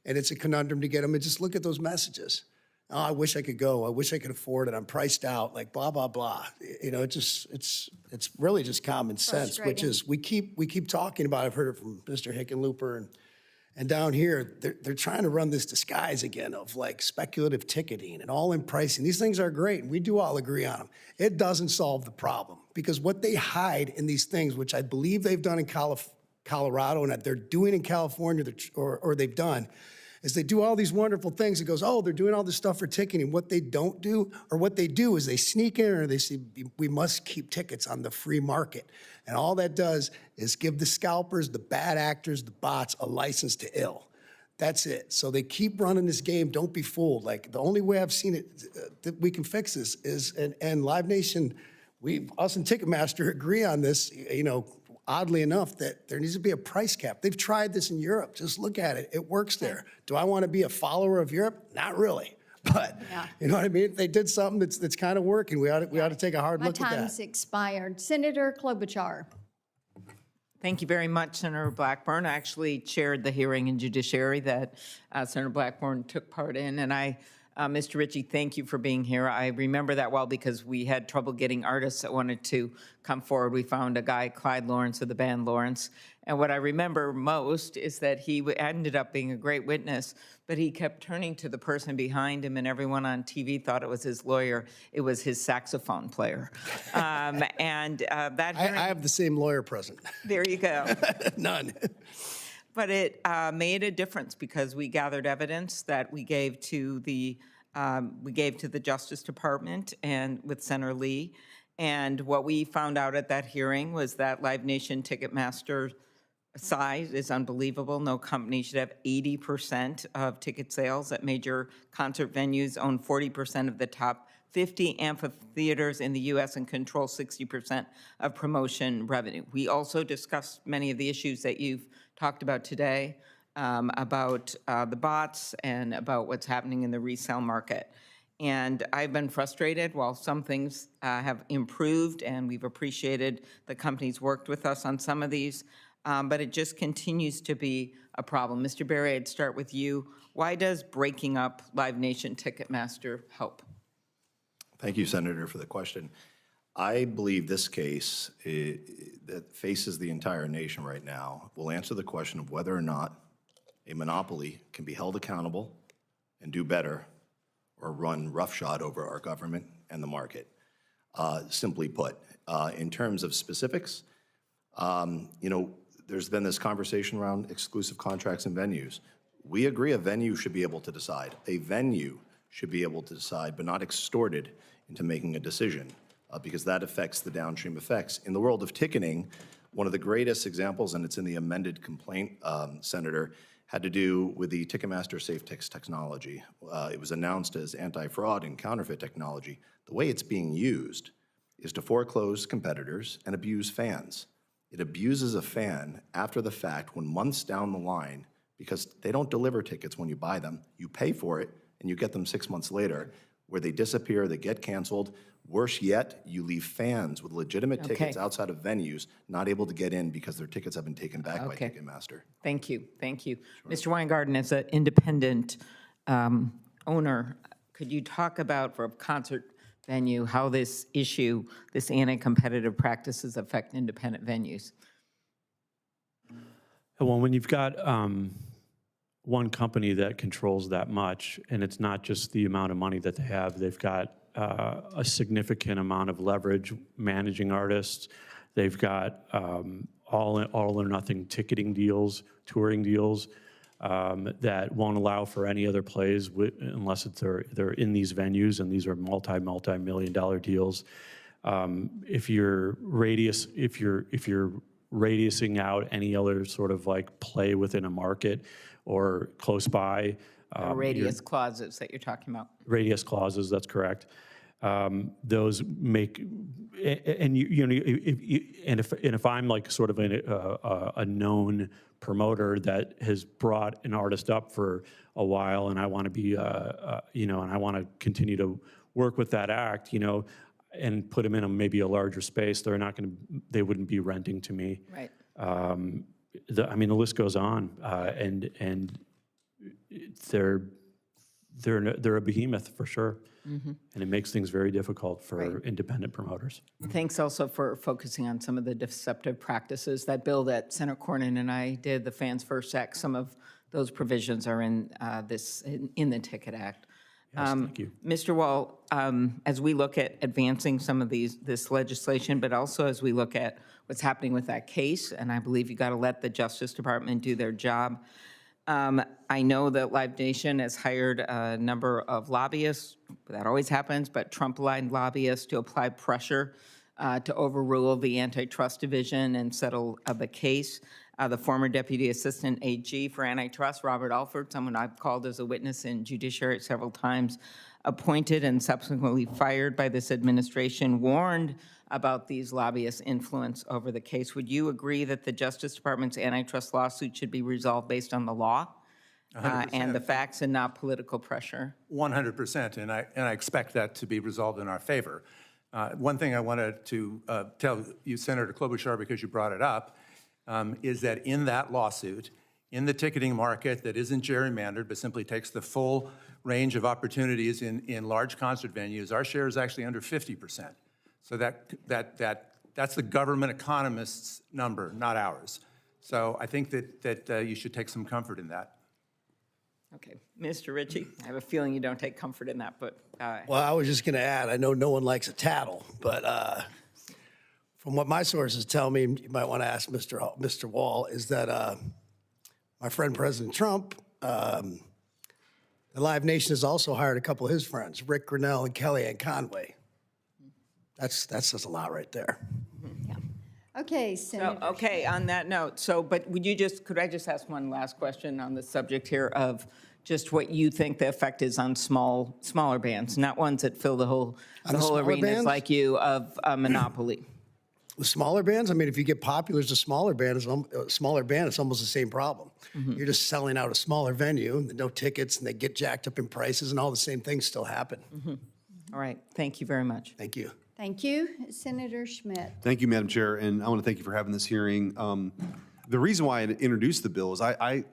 and it's a conundrum to get them. And just look at those messages. Oh, I wish I could go. I wish I could afford it. I'm priced out. Like blah blah blah. It's really just common sense, which is we keep talking about. I've heard it from Mr. Hickenlooper and down here. They're trying to run this disguise again of like speculative ticketing and all in pricing. These things are great, and we do all agree on them. It doesn't solve the problem because what they hide in these things, which I believe they've done in Colorado and that they're doing in California, or they've done, is they do all these wonderful things. It goes, oh, they're doing all this stuff for ticketing. What they don't do, or what they do is they sneak in or they say, we must keep tickets on the free market. And all that does is give the scalpers, the bad actors, the bots, a license to ill. That's it. So they keep running this game. Don't be fooled. Like, the only way I've seen it that we can fix this is, and Live Nation, us and Ticketmaster agree on this, you know, oddly enough, that there needs to be a price cap. They've tried this in Europe. Just look at it. It works there. Do I want to be a follower of Europe? Not really. But, you know what I mean? If they did something that's kind of working, we ought to take a hard look at My that. time's expired. Senator Klobuchar. Thank you very much, Senator Blackburn. I actually chaired the hearing in Judiciary that Senator Blackburn took part in, and Mr. Ritchie, thank you for being here. I remember that well because we had trouble getting artists that wanted to come forward. We found a guy, Clyde Lawrence of the band Lawrence, and what I remember most is that he ended up being a great witness, but he kept turning to the person behind him, and everyone on TV thought it was his lawyer. It was his saxophone player. That hearing, I have the same lawyer present. there you go. None. But it made a difference because we gathered evidence that we gave to the Justice Department and with Senator Lee. And what we found out at that hearing was that Live Nation Ticketmaster size is unbelievable. No company should have 80% of ticket sales at major concert venues, own 40% of the top 50 amphitheaters in the U.S. and control 60% of promotion revenue. We also discussed many of the issues that you've talked about today, about the bots and about what's happening in the resale market. And I've been frustrated. While some things have improved and we've appreciated the companies worked with us on some of these, but it just continues to be a problem. Mr. Berry, I'd start with you. Why does breaking up Live Nation Ticketmaster help? Thank you, Senator, for the question. I believe this case that faces the entire nation right now will answer the question of whether or not a monopoly can be held accountable and do better or run roughshod over our government and the market. Simply put, in terms of specifics, you know, there's been this conversation around exclusive contracts and venues. We agree a venue should be able to decide. A venue should be able to decide, but not extorted into making a decision, because that affects the downstream effects. In the world of ticketing, one of the greatest examples, and it's in the amended complaint, Senator, had to do with the Ticketmaster SafeTix technology. It was announced as anti-fraud and counterfeit technology. The way it's being used is to foreclose competitors and abuse fans. It abuses a fan after the fact when months down the line, because they don't deliver tickets when you buy them, you pay for it and you get them 6 months later, where they disappear, they get canceled. Worse yet, you leave fans with legitimate tickets outside of venues not able to get in because their tickets have been taken back by Ticketmaster. Thank you, thank you. Sure. Mr. Weingarten, as an independent owner, could you talk about, for a concert venue, how this issue, this anti-competitive practices affect independent venues? Well, when you've got one company that controls that much, and it's not just the amount of money that they have, they've got a significant amount of leverage managing artists. They've got all or nothing ticketing deals, touring deals that won't allow for any other plays unless they're in these venues, and these are multi-million dollar deals. If you're radiusing out any other sort of like play within a market or close by. Radius clauses that you're talking about. Radius clauses, that's correct. Those make, and if I'm like sort of a known promoter that has brought an artist up for a while, and I want to be, and I want to continue to work with that act, and put them in maybe a larger space, they wouldn't be renting to me. Right. The list goes on, and they're a behemoth for sure, and it makes things very difficult for independent promoters. Thanks also for focusing on some of the deceptive practices. That bill that Senator Cornyn and I did, the Fans First Act, some of those provisions are in in the Ticket Act. Yes, thank you. Mr. Wall, as we look at advancing some of this legislation, but also as we look at what's happening with that case, and I believe you got to let the Justice Department do their job. I know that Live Nation has hired a number of lobbyists. That always happens, but Trump-aligned lobbyists to apply pressure to overrule the antitrust division and settle the case. the former Deputy Assistant AG for Antitrust, Robert Alford, someone I've called as a witness in judiciary several times, appointed and subsequently fired by this administration, warned about these lobbyists' influence over the case. Would you agree that the Justice Department's antitrust lawsuit should be resolved based on the law and the facts and not political pressure? 100%, and I expect that to be resolved in our favor. One thing I wanted to tell you, Senator Klobuchar, because you brought it up, is that in that lawsuit, in the ticketing market that isn't gerrymandered but simply takes the full range of opportunities in large concert venues, our share is actually under 50%. So that's the government economist's number, not ours. So I think that you should take some comfort in that. Okay, Mr. Ritchie, I have a feeling you don't take comfort in that, but. Well, I was just going to add, I know no one likes a tattle, but from what my sources tell me, you might want to ask Mr. Wall, is that my friend President Trump, the Live Nation has also hired a couple of his friends, Rick Grinnell and Kellyanne Conway. That says a lot right there. Okay, Senator. Okay, on that note, but could I just ask one last question on the subject here of just what you think the effect is on smaller bands, not ones that fill the whole arenas bands? like you, of Monopoly? The smaller bands, I mean, if you get popular as a smaller band, it's almost the same problem. You're just selling out a smaller venue, no tickets, and they get jacked up in prices, and all the same things still happen. All right, thank you very much. Thank you. Thank you. Senator Schmidt. Thank you, Madam Chair, and I want to thank you for having this hearing. The reason why I introduced the bill is I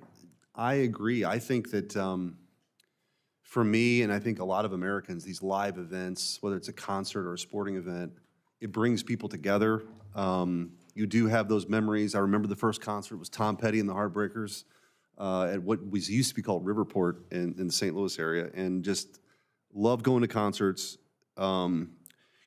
agree. I think that for me, and I think a lot of Americans, these live events, whether it's a concert or a sporting event, it brings people together. You do have those memories. I remember the first concert was Tom Petty and the Heartbreakers at what was used to be called Riverport in the St. Louis area, and just love going to concerts.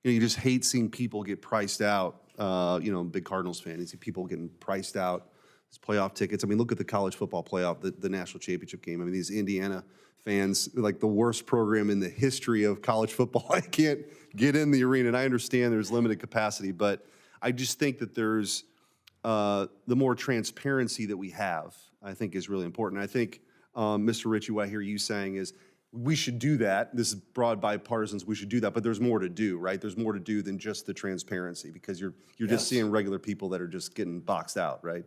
You just hate seeing people get priced out. I'm a big Cardinals fan. You see people getting priced out. It's playoff tickets. I mean, look at the college football playoff, the national championship game. I mean, these Indiana fans, like the worst program in the history of college football. I can't get in the arena, and I understand there's limited capacity, but I just think that there's the more transparency that we have, I think is really important. I think, Mr. Ritchie, what I hear you saying is, we should do that. This is broad bipartisans. We should do that, but there's more to do, right? There's more to do than just the transparency, because you're just seeing regular people that are just getting boxed out, right?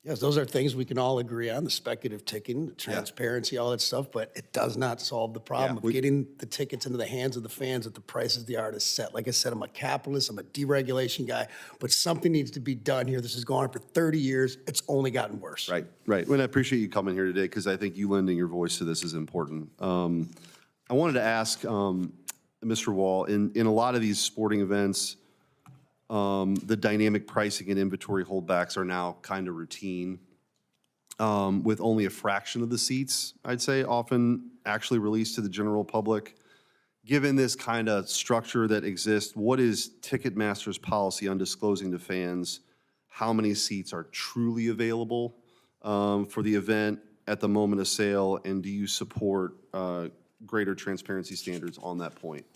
Yes, those are things we can all agree on, the speculative ticketing, the transparency, all that stuff, but it does not solve the problem of getting the tickets into the hands of the fans at the prices the artists set. Like I said, I'm a capitalist, I'm a deregulation guy, but something needs to be done here. This has gone on for 30 years. It's only gotten worse. Right. Well, I appreciate you coming here today, because I think you lending your voice to this is important. I wanted to ask Mr. Wall, in a lot of these sporting events, the dynamic pricing and inventory holdbacks are now kind of routine, with only a fraction of the seats, I'd say, often actually released to the general public. Given this kind of structure that exists, what is Ticketmaster's policy on disclosing to fans how many seats are truly available for the event at the moment of sale, and do you support greater transparency standards on that point?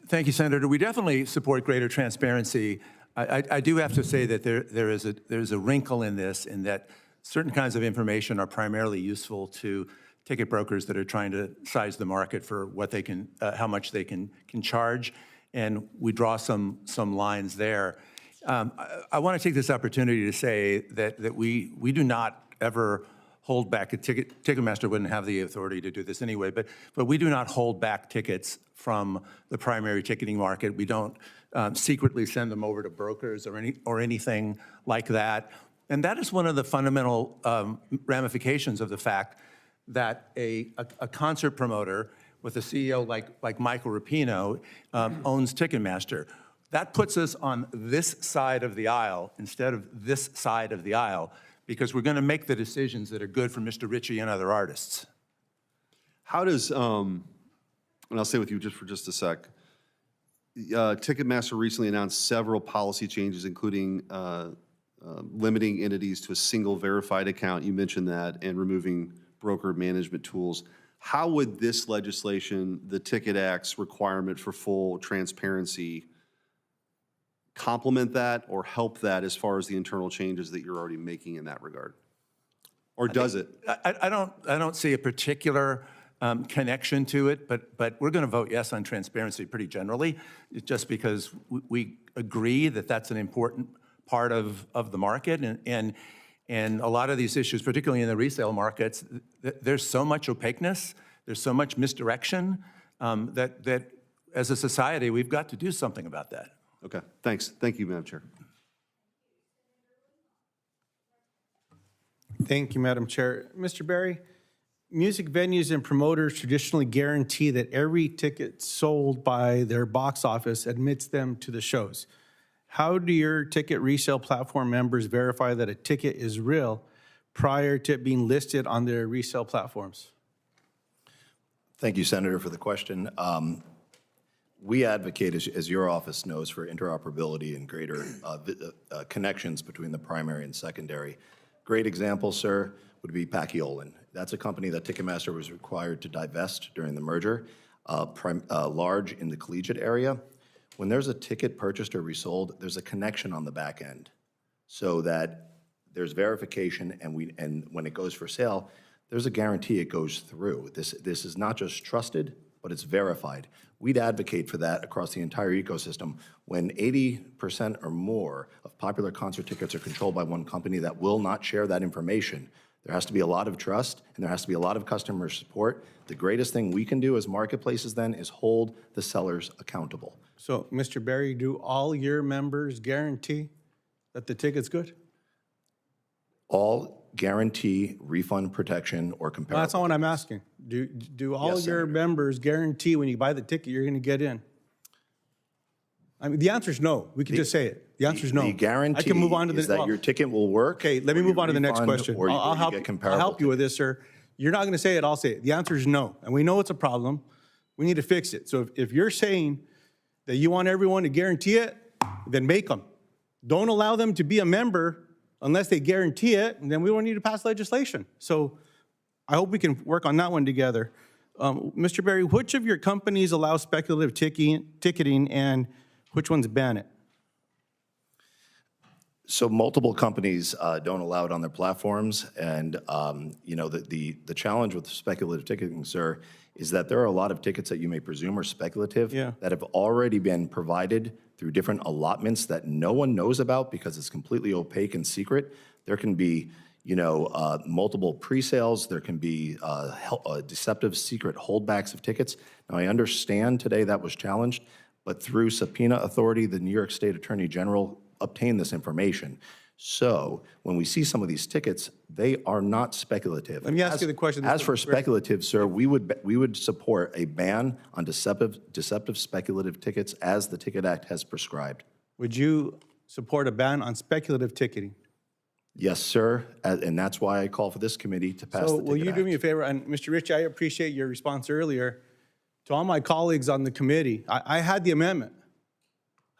Thank you, Senator. We definitely support greater transparency. I do have to say that there's a wrinkle in this, in that certain kinds of information are primarily useful to ticket brokers that are trying to size the market for what they can, how much they can charge, and we draw some lines there. I want to take this opportunity to say that we do not ever hold back. Ticketmaster wouldn't have the authority to do this anyway, but we do not hold back tickets from the primary ticketing market. We don't secretly send them over to brokers or anything like that. And that is one of the fundamental ramifications of the fact that a concert promoter with a CEO like Michael Rapino owns Ticketmaster. That puts us on this side of the aisle instead of this side of the aisle, because we're going to make the decisions that are good for Mr. Ritchie and other artists. How does, and I'll stay with you just for just a sec, Ticketmaster recently announced several policy changes, including limiting entities to a single verified account, you mentioned that, and removing broker management tools. How would this legislation, the Ticket Act's requirement for full transparency, complement that or help that as far as the internal changes that you're already making in that regard? Or does it? I don't see a particular connection to it, but we're going to vote yes on transparency pretty generally, just because we agree that that's an important part of the market. And a lot of these issues, particularly in the resale markets, there's so much opaqueness, there's so much misdirection that as a society, we've got to do something about that. Okay, thanks. Thank you, Madam Chair. Thank you, Madam Chair. Mr. Berry, music venues and promoters traditionally guarantee that every ticket sold by their box office admits them to the shows. How do your ticket resale platform members verify that a ticket is real prior to it being listed on their resale platforms? Thank you, Senator, for the question. We advocate, as your office knows, for interoperability and greater connections between the primary and secondary. Great example, sir, would be Pacquiolin. That's a company that Ticketmaster was required to divest during the merger, large in the collegiate area. When there's a ticket purchased or resold, there's a connection on the back end so that there's verification, and when it goes for sale, there's a guarantee it goes through. This is not just trusted, but it's verified. We'd advocate for that across the entire ecosystem. When 80% or more of popular concert tickets are controlled by one company that will not share that information, there has to be a lot of trust, and there has to be a lot of customer support. The greatest thing we can do as marketplaces then is hold the sellers accountable. So, Mr. Berry, do all your members guarantee that the ticket's good? All guarantee refund protection or comparable. Well, that's not what I'm asking. Do all Yes, your Senator. members guarantee when you buy the ticket you're going to get in? I mean, the answer is no. We can just say it. The answer is no. The guarantee I can move on to the, is that well, your ticket will work. Okay, let me or you move on to the next refund, question. Or you, I'll or you help, get I'll comparable help you with this, sir. You're not going to say it, I'll say it. The answer is no. And we know it's a problem. We need to fix it. So if you're saying that you want everyone to guarantee it, then make them. Don't allow them to be a member unless they guarantee it, and then we won't need to pass legislation. So I hope we can work on that one together. Mr. Berry, which of your companies allow speculative ticketing and which ones ban it? So multiple companies don't allow it on their platforms, and you know the challenge with speculative ticketing, sir, is that there are a lot of tickets that you may presume are speculative that have already been provided through different allotments that no one knows about because it's completely opaque and secret. There can be, you know, multiple pre-sales. There can be deceptive secret holdbacks of tickets. Now, I understand today that was challenged, but through subpoena authority, the New York State Attorney General obtained this information. So when we see some of these tickets, they are not speculative. Let me ask you the question. As for speculative, sir, we would support a ban on deceptive speculative tickets as the Ticket Act has prescribed. Would you support a ban on speculative ticketing? Yes, sir, and that's why I call for this committee to pass the So Ticket will you do Act. me a favor? And Mr. Ritchie, I appreciate your response earlier. To all my colleagues on the committee, I had the amendment.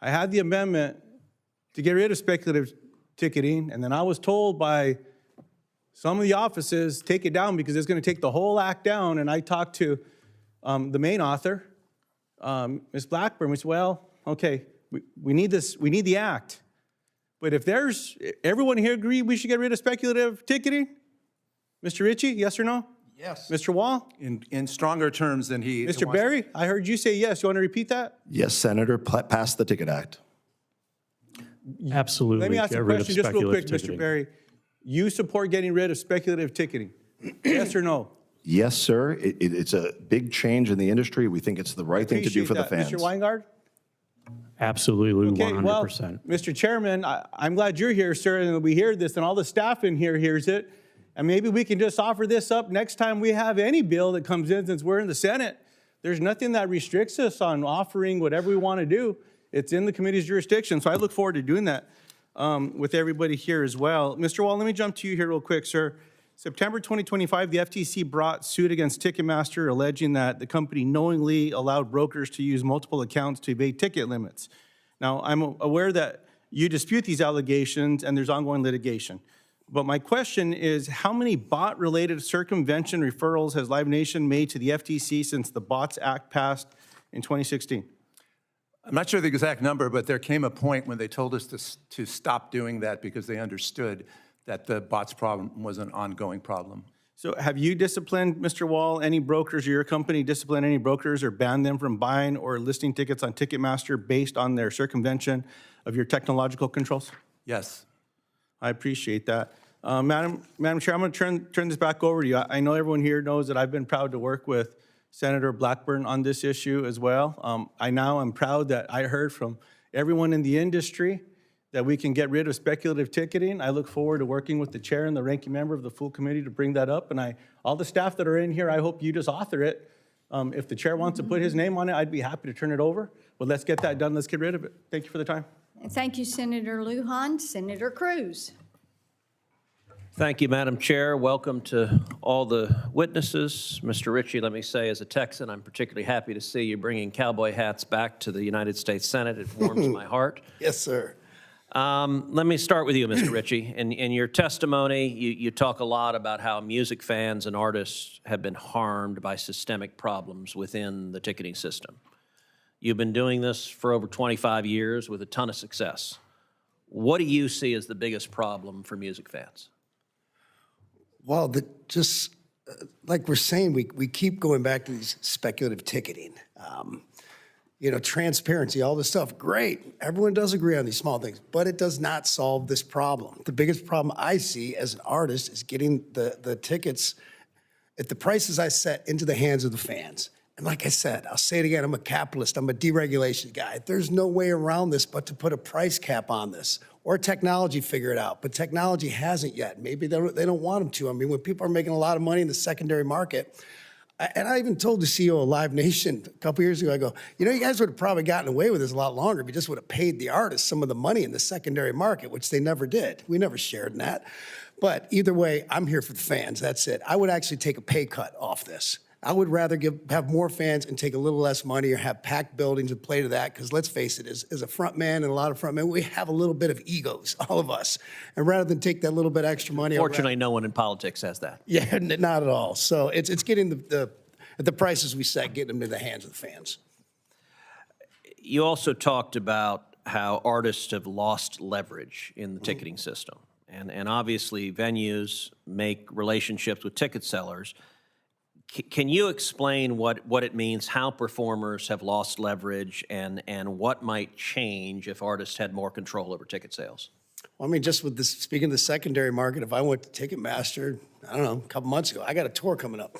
I had the amendment to get rid of speculative ticketing, and then I was told by some of the offices, take it down because it's going to take the whole act down. And I talked to the main author, Ms. Blackburn. We said, well, okay, we need this, we need the act. But if everyone here agree we should get rid of speculative ticketing? Mr. Ritchie, yes or no? Yes. Mr. Wall? In stronger terms than he Mr. wants. Berry, I heard you say yes. You want to repeat that? Yes, Senator, pass the Ticket Act. Absolutely. Let me ask Get a rid of question just real quick, speculative Mr. ticketing. Berry. You support getting rid of speculative ticketing? Yes or no? Yes, sir. It's a big change in the industry. We think it's the right thing to do for the Appreciate fans. that. Mr. Weingarden? Absolutely, Okay, well, 100%. Mr. Chairman, I'm glad you're here, sir, and we hear this, and all the staff in here hears it. And maybe we can just offer this up next time we have any bill that comes in, since we're in the Senate. There's nothing that restricts us on offering whatever we want to do. It's in the committee's jurisdiction, so I look forward to doing that with everybody here as well. Mr. Wall, let me jump to you here real quick, sir. September 2025, the FTC brought suit against Ticketmaster, alleging that the company knowingly allowed brokers to use multiple accounts to evade ticket limits. Now, I'm aware that you dispute these allegations and there's ongoing litigation. But my question is, how many bot-related circumvention referrals has Live Nation made to the FTC since the Bots Act passed in 2016? I'm not sure the exact number, but there came a point when they told us to stop doing that because they understood that the bots problem was an ongoing problem. So have you disciplined, Mr. Wall, any brokers, or your company disciplined any brokers or banned them from buying or listing tickets on Ticketmaster based on their circumvention of your technological controls? Yes. I appreciate that. Madam Chair, I'm going to turn this back over to you. I know everyone here knows that I've been proud to work with Senator Blackburn on this issue as well. I now am proud that I heard from everyone in the industry that we can get rid of speculative ticketing. I look forward to working with the chair and the ranking member of the full committee to bring that up. And all the staff that are in here, I hope you just author it. If the chair wants to put his name on it, I'd be happy to turn it over. But let's get that done. Let's get rid of it. Thank you for the time. Thank you, Senator Lujan. Senator Cruz. Thank you, Madam Chair. Welcome to all the witnesses. Mr. Ritchie, let me say, as a Texan, I'm particularly happy to see you bringing cowboy hats back to the United States Senate. It warms my heart. Yes, sir. Let me start with you, Mr. Ritchie. In your testimony, you talk a lot about how music fans and artists have been harmed by systemic problems within the ticketing system. You've been doing this for over 25 years with a ton of success. What do you see as the biggest problem for music fans? Well, like we're saying, we keep going back to these speculative ticketing. Transparency, all this stuff, great. Everyone does agree on these small things, but it does not solve this problem. The biggest problem I see as an artist is getting the tickets at the prices I set into the hands of the fans. And like I said, I'll say it again, I'm a capitalist, I'm a deregulation guy. There's no way around this but to put a price cap on this or technology figure it out, but technology hasn't yet. Maybe they don't want them to. I mean, when people are making a lot of money in the secondary market, and I even told the CEO of Live Nation a couple years ago, I go, you guys would have probably gotten away with this a lot longer if you just would have paid the artists some of the money in the secondary market, which they never did. We never shared in that. But either way, I'm here for the fans, that's it. I would actually take a pay cut off this. I would rather have more fans and take a little less money or have packed buildings and play to that, because let's face it, as a front man and a lot of front men, we have a little bit of egos, all of us. And rather than take that little bit extra money. Fortunately, no one in politics has that. Yeah, not at all. So it's getting the prices we set, getting them in the hands of the fans. You also talked about how artists have lost leverage in the ticketing system. And obviously, venues make relationships with ticket sellers. Can you explain what it means, how performers have lost leverage, and what might change if artists had more control over ticket sales? Well, I mean, just with this, speaking of the secondary market, if I went to Ticketmaster, I don't know, a couple months ago, I got a tour coming up.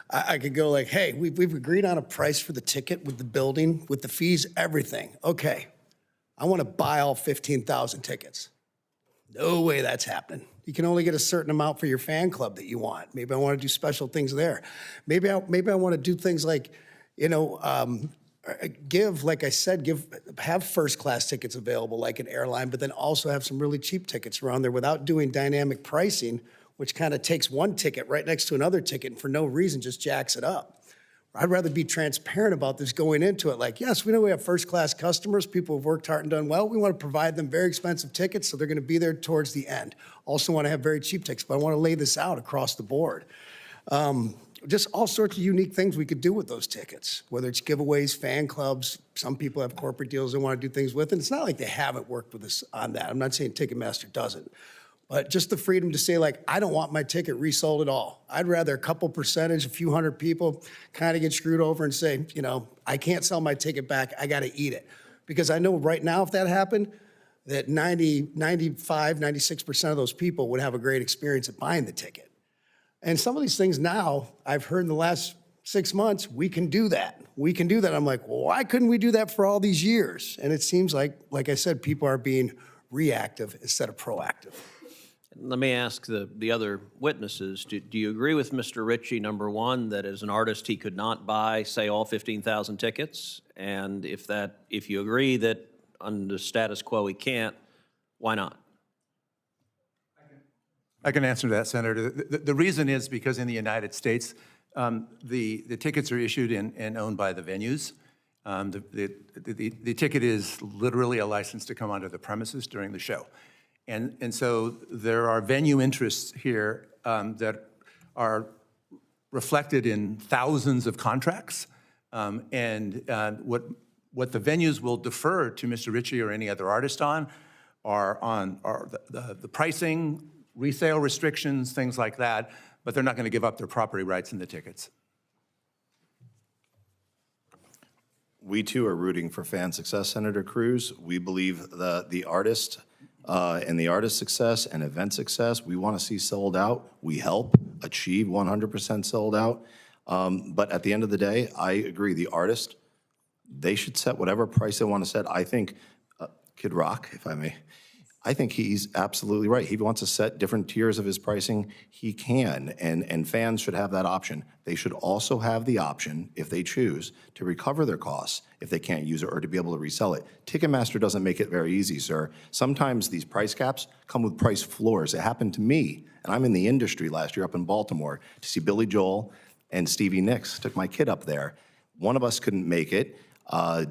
I could go like, hey, we've agreed on a price for the ticket with the building, with the fees, everything. Okay, I want to buy all 15,000 tickets. No way that's happening. You can only get a certain amount for your fan club that you want. Maybe I want to do special things there. Maybe I want to do things like, have first class tickets available like an airline, but then also have some really cheap tickets around there without doing dynamic pricing, which kind of takes one ticket right next to another ticket and for no reason just jacks it up. I'd rather be transparent about this going into it. Like, yes, we know we have first-class customers, people who've worked hard and done well. We want to provide them very expensive tickets, so they're going to be there towards the end. Also want to have very cheap tickets, but I want to lay this out across the board. Just all sorts of unique things we could do with those tickets, whether it's giveaways, fan clubs. Some people have corporate deals they want to do things with, and it's not like they haven't worked with us on that. I'm not saying Ticketmaster doesn't. But just the freedom to say, like, I don't want my ticket resold at all. I'd rather a couple percentage, a few hundred people kind of get screwed over and say, I can't sell my ticket back. I got to eat it. Because I know right now if that happened, that 95, 96% of those people would have a great experience at buying the ticket. And some of these things now, I've heard in the last 6 months, we can do that. We can do that. I'm like, well, why couldn't we do that for all these years? And it seems like I said, people are being reactive instead of proactive. Let me ask the other witnesses, do you agree with Mr. Ritchie, number one, that as an artist he could not buy, say, all 15,000 tickets? And if you agree that under status quo he can't, why not? I can answer that, Senator. The reason is because in the United States, the tickets are issued and owned by the venues. The ticket is literally a license to come onto the premises during the show. And so there are venue interests here that are reflected in thousands of contracts. And what what the venues will defer to Mr. Ritchie or any other artist on are the pricing, resale restrictions, things like that, but they're not going to give up their property rights in the tickets. We too are rooting for fan success, Senator Cruz. We believe the artist and the artist success and event success, we want to see sold out. We help achieve 100% sold out. But at the end of the day, I agree, the artist, they should set whatever price they want to set. I think Kid Rock, if I may, I think he's absolutely right. He wants to set different tiers of his pricing. He can, and fans should have that option. They should also have the option, if they choose, to recover their costs if they can't use it or to be able to resell it. Ticketmaster doesn't make it very easy, sir. Sometimes these price caps come with price floors. It happened to me, and I'm in the industry last year up in Baltimore to see Billy Joel and Stevie Nicks. Took my kid up there. One of us couldn't make it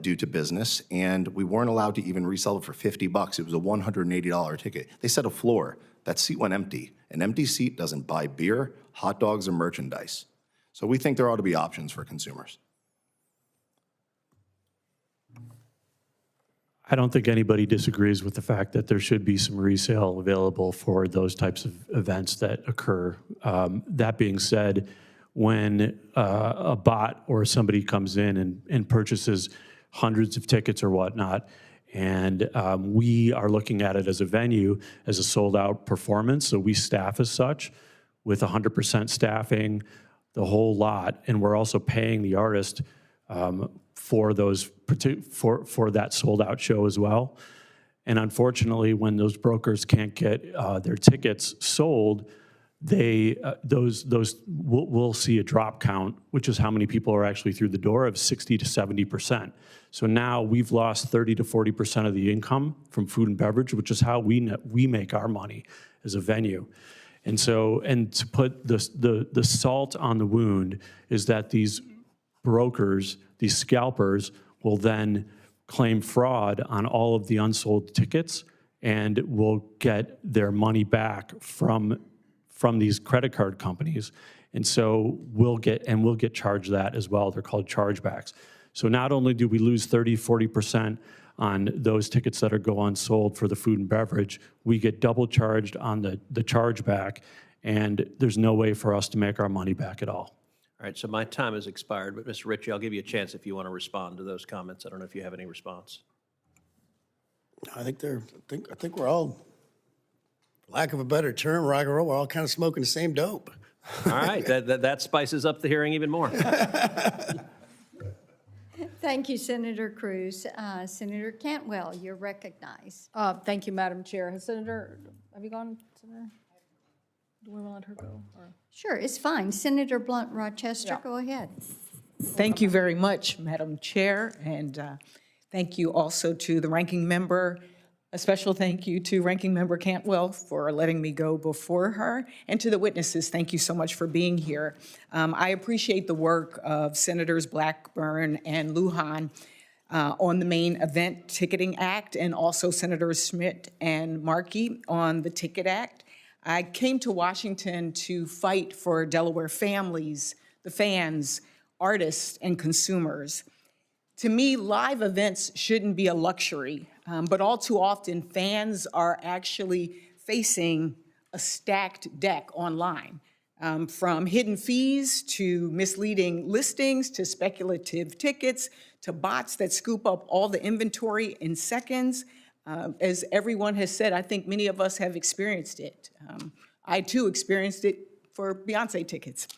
due to business, and we weren't allowed to even resell it for $50. It was a $180 ticket. They set a floor. That seat went empty. An empty seat doesn't buy beer, hot dogs, or merchandise. So we think there ought to be options for consumers. I don't think anybody disagrees with the fact that there should be some resale available for those types of events that occur. That being said, when a bot or somebody comes in and purchases hundreds of tickets or whatnot, and we are looking at it as a venue, as a sold-out performance, so we staff as such with 100% staffing, the whole lot, and we're also paying the artist for those for that sold-out show as well. And unfortunately, when those brokers can't get their tickets sold, we'll see a drop count, which is how many people are actually through the door, of 60 to 70%. So now we've lost 30 to 40% of the income from food and beverage, which is how we make our money as a venue. And so, and to put the salt on the wound is that these brokers, these scalpers, will then claim fraud on all of the unsold tickets and will get their money back from these credit card companies. And so we'll get charged that as well. They're called chargebacks. So not only do we lose 30, 40% on those tickets that go unsold for the food and beverage, we get double charged on the chargeback, and there's no way for us to make our money back at all. All right, so my time has expired, but Mr. Ritchie, I'll give you a chance if you want to respond to those comments. I don't know if you have any response. I think we're all, for lack of a better term, rock and roll, we're all kind of smoking the same dope. All right, that spices up the hearing even more. Thank you, Senator Cruz. Senator Cantwell, you're recognized. Thank you, Madam Chair. Have you gone, Senator? Do we want to let her go? Or? Sure, it's fine. Senator Blunt Rochester, go ahead. Thank you very much, Madam Chair, and thank you also to the ranking member. A special thank you to Ranking Member Cantwell for letting me go before her, and to the witnesses, thank you so much for being here. I appreciate the work of Senators Blackburn and Lujan on the main Event Ticketing Act, and also Senators Schmidt and Markey on the Ticket Act. I came to Washington to fight for Delaware families, the fans, artists, and consumers. To me, live events shouldn't be a luxury, but all too often, fans are actually facing a stacked deck online, from hidden fees to misleading listings to speculative tickets to bots that scoop up all the inventory in seconds. As everyone has said, I think many of us have experienced it. I too experienced it for Beyonce tickets.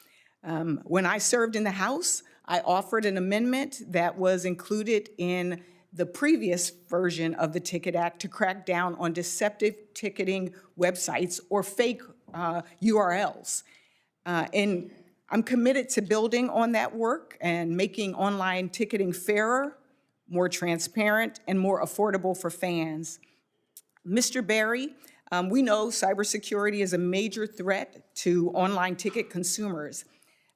When I served in the House, I offered an amendment that was included in the previous version of the Ticket Act to crack down on deceptive ticketing websites or fake URLs. And I'm committed to building on that work and making online ticketing fairer, more transparent, and more affordable for fans. Mr. Berry, we know cybersecurity is a major threat to online ticket consumers.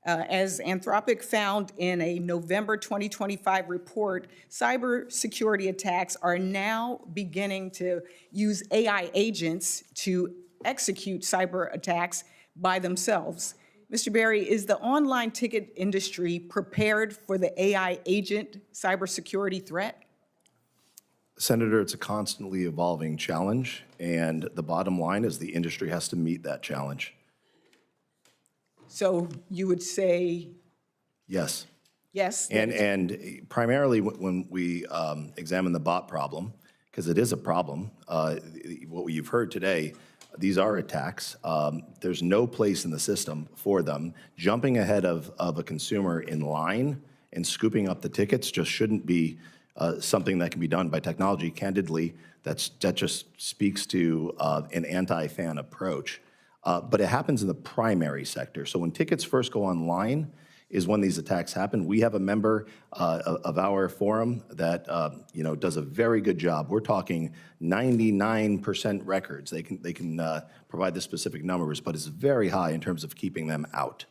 As Anthropic found in a November 2025 report, cybersecurity attacks are now beginning to use AI agents to execute cyber attacks by themselves. Mr. Berry, is the online ticket industry prepared for the AI agent cybersecurity threat? Senator, it's a constantly evolving challenge, and the bottom line is the industry has to meet that challenge. So you would say Yes. yes? And primarily when we examine the bot problem, because it is a problem, what you've heard today, these are attacks. There's no place in the system for them. Jumping ahead of a consumer in line and scooping up the tickets just shouldn't be something that can be done by technology. Candidly, that just speaks to an anti-fan approach. But it happens in the primary sector. So when tickets first go online is when these attacks happen. We have a member of our forum that does a very good job. We're talking 99% records. They can provide the specific numbers, but it's very high in terms of keeping them out.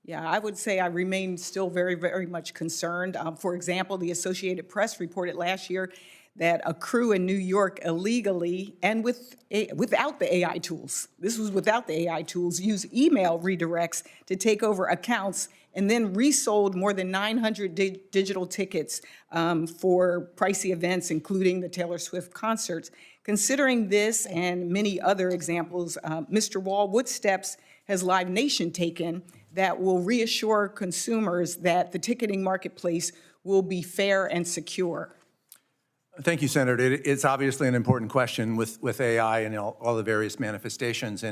Yeah, I would say I remain still very, very much concerned. For example, the Associated Press reported last year that a crew in New York illegally and without the AI tools, this was without the AI tools, used email redirects to take over accounts and then resold more than 900 digital tickets for pricey events, including the Taylor Swift concerts. Considering this and many other examples, Mr. Wall, what steps has Live Nation taken that will reassure consumers that the ticketing marketplace will be fair and secure? Thank you, Senator. It's obviously an important question with AI and all the various manifestations.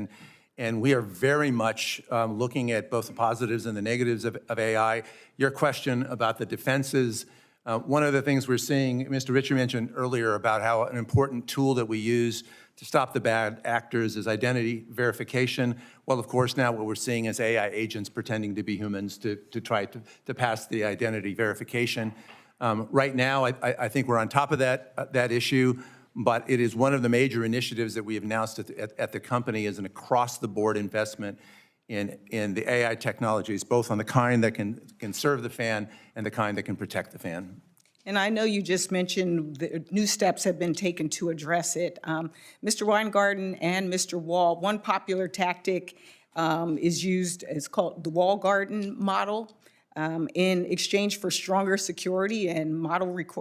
And we are very much looking at both the positives and the negatives of AI. Your question about the defenses, one of the things we're seeing, Mr. Ritchie mentioned earlier about how an important tool that we use to stop the bad actors is identity verification. Well, of course, now what we're seeing is AI agents pretending to be humans to try to pass the identity verification. Right now, I think we're on top of that issue, but it is one of the major initiatives that we have announced at the company as an across-the-board investment in the AI technologies, both on the kind that can serve the fan and the kind that can protect the fan. And I know you just mentioned the new steps have been taken to address it. Mr. Weingarden and Mr. Wall, one popular tactic is used, it's called the Weingarden model. In exchange for stronger security, and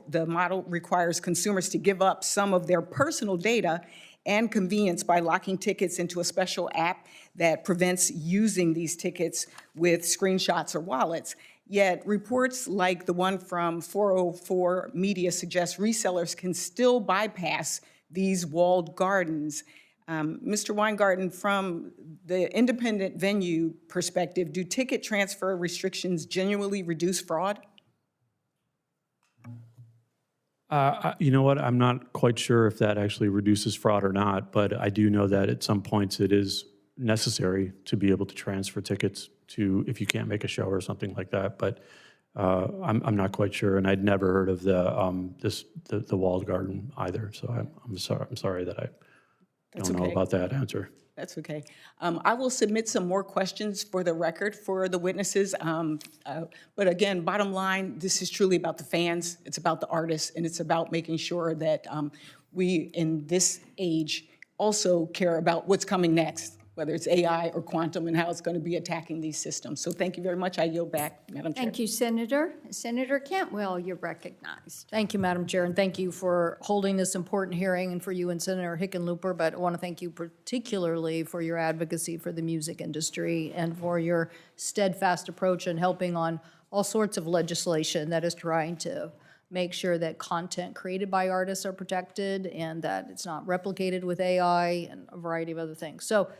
the model requires consumers to give up some of their personal data and convenience by locking tickets into a special app that prevents using these tickets with screenshots or wallets. Yet reports like the one from 404 Media suggest resellers can still bypass these walled gardens. Mr. Weingarten, from the independent venue perspective, do ticket transfer restrictions genuinely reduce fraud? You know what? I'm not quite sure if that actually reduces fraud or not, but I do know that at some points it is necessary to be able to transfer tickets to, if you can't make a show or something like that. But I'm not quite sure, and I'd never heard of the walled garden either. So I'm sorry that I don't know about that answer. That's okay. I will submit some more questions for the record for the witnesses. But again, bottom line, this is truly about the fans. It's about the artists, and it's about making sure that we, in this age, also care about what's coming next, whether it's AI or quantum and how it's going to be attacking these systems. So thank you very much. I yield back, Madam Chair. Thank you, Senator. Senator Cantwell, you're recognized. Thank you, Madam Chair, and thank you for holding this important hearing, and for you and Senator Hickenlooper, but I want to thank you particularly for your advocacy for the music industry and for your steadfast approach in helping on all sorts of legislation that is trying to make sure that content created by artists are protected and that it's not replicated with AI and a variety of other things. So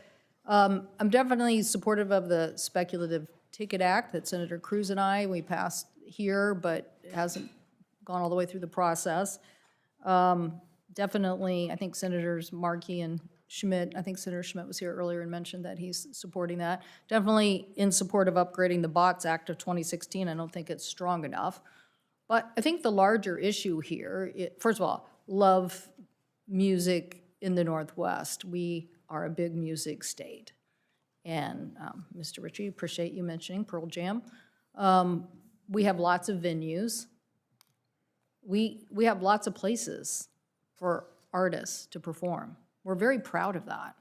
I'm definitely supportive of the Speculative Ticket Act that Senator Cruz and we passed here, but it hasn't gone all the way through the process. Definitely, I think Senators Markey and Schmidt, I think Senator Schmidt was here earlier and mentioned that he's supporting that. Definitely in support of upgrading the Bots Act of 2016. I don't think it's strong enough. But I think the larger issue here, first of all, love music in the Northwest. We are a big music state. And Mr. Ritchie, appreciate you mentioning Pearl Jam. We have lots of venues. We have lots of places for artists to perform. We're very proud of that.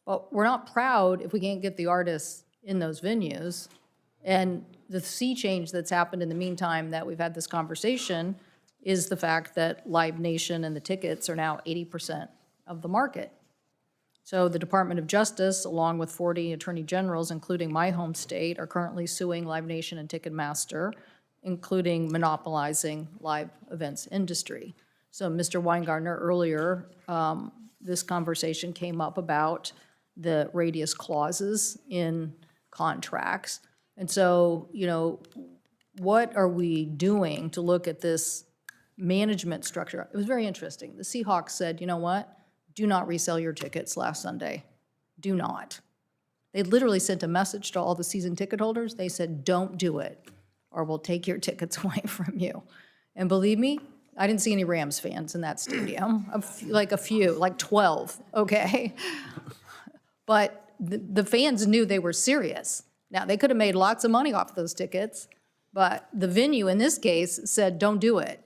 But we're not proud if we can't get the artists in those venues. And the sea change that's happened in the meantime that we've had this conversation is the fact that Live Nation and the tickets are now 80% of the market. So the Department of Justice, along with 40 attorney generals, including my home state, are currently suing Live Nation and Ticketmaster, including monopolizing live events industry. So Mr. Weingarten, earlier, this conversation came up about the radius clauses in contracts. And so, you know, what are we doing to look at this management structure? It was very interesting. The Seahawks said, you know what? Do not resell your tickets last Sunday. Do not. They literally sent a message to all the season ticket holders. They said, don't do it, or we'll take your tickets away from you. And believe me, I didn't see any Rams fans in that stadium, like a few, like 12, okay? But the fans knew they were serious. Now, they could have made lots of money off those tickets, but the venue in this case said, don't do it.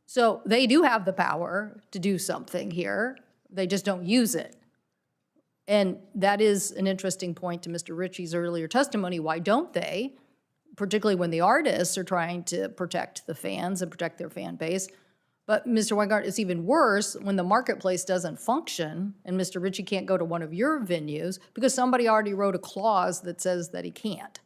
So they do have the power to do something here. They just don't use it. And that is an interesting point to Mr. Ritchie's earlier testimony. Why don't they? Particularly when the artists are trying to protect the fans and protect their fan base. But Mr. Weingarten, it's even worse when the marketplace doesn't function and Mr. Ritchie can't go to one of your venues because somebody already wrote a clause that says that he can't,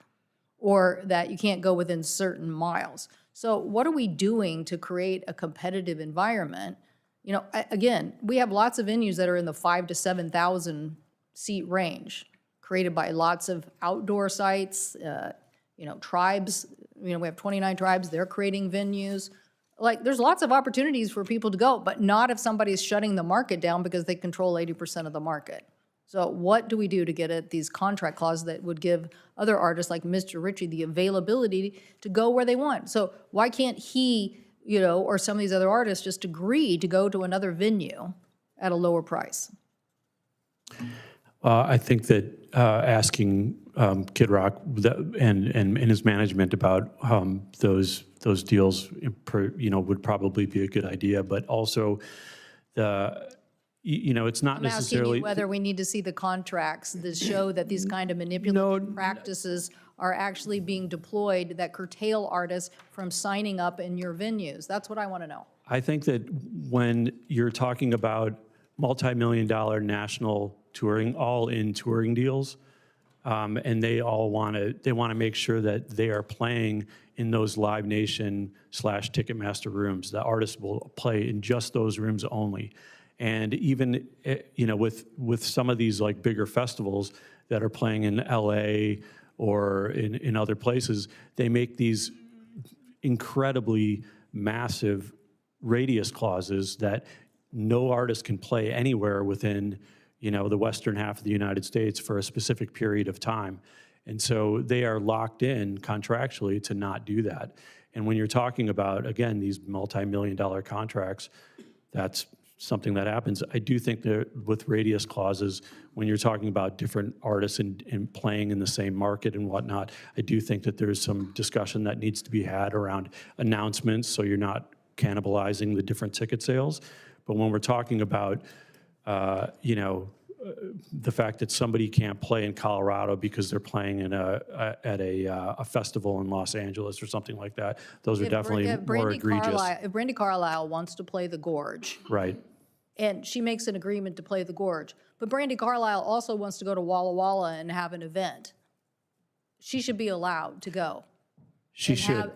or that you can't go within certain miles. So what are we doing to create a competitive environment? You know, again, we have lots of venues that are in the 5,000 to 7,000 seat range, created by lots of outdoor sites, you know, tribes. You know, we have 29 tribes, they're creating venues. Like, there's lots of opportunities for people to go, but not if somebody's shutting the market down because they control 80% of the market. So what do we do to get at these contract clauses that would give other artists like Mr. Ritchie the availability to go where they want? So why can't he, you know, or some of these other artists just agree to go to another venue at a lower price? I think that asking Kid Rock and his management about those deals, you know, would probably be a good idea. But also, you know, it's not I'm asking necessarily you whether we need to see the contracts that show that these kind of manipulative practices are actually being deployed that curtail artists from signing up in your venues. That's what I want to know. I think that when you're talking about multi-million-dollar national touring, all-in touring deals, and they want to make sure that they are playing in those Live Nation / Ticketmaster rooms. The artists will play in just those rooms only. And even, you know, with some of these like bigger festivals that are playing in LA or in other places, they make these incredibly massive radius clauses that no artist can play anywhere within, you know, the western half of the United States for a specific period of time. And so they are locked in contractually to not do that. And when you're talking about, again, these multi-million-dollar contracts, that's something that happens. I do think that with radius clauses, when you're talking about different artists and playing in the same market and whatnot, I do think that there's some discussion that needs to be had around announcements so you're not cannibalizing the different ticket sales. But when we're talking about, you know, the fact that somebody can't play in Colorado because they're playing in at a festival in Los Angeles or something like that, those are definitely more egregious. If Brandy Carlisle wants to play the Gorge, Right. and she makes an agreement to play the Gorge, but Brandy Carlisle also wants to go to Walla Walla and have an event, she should be allowed to go. She should.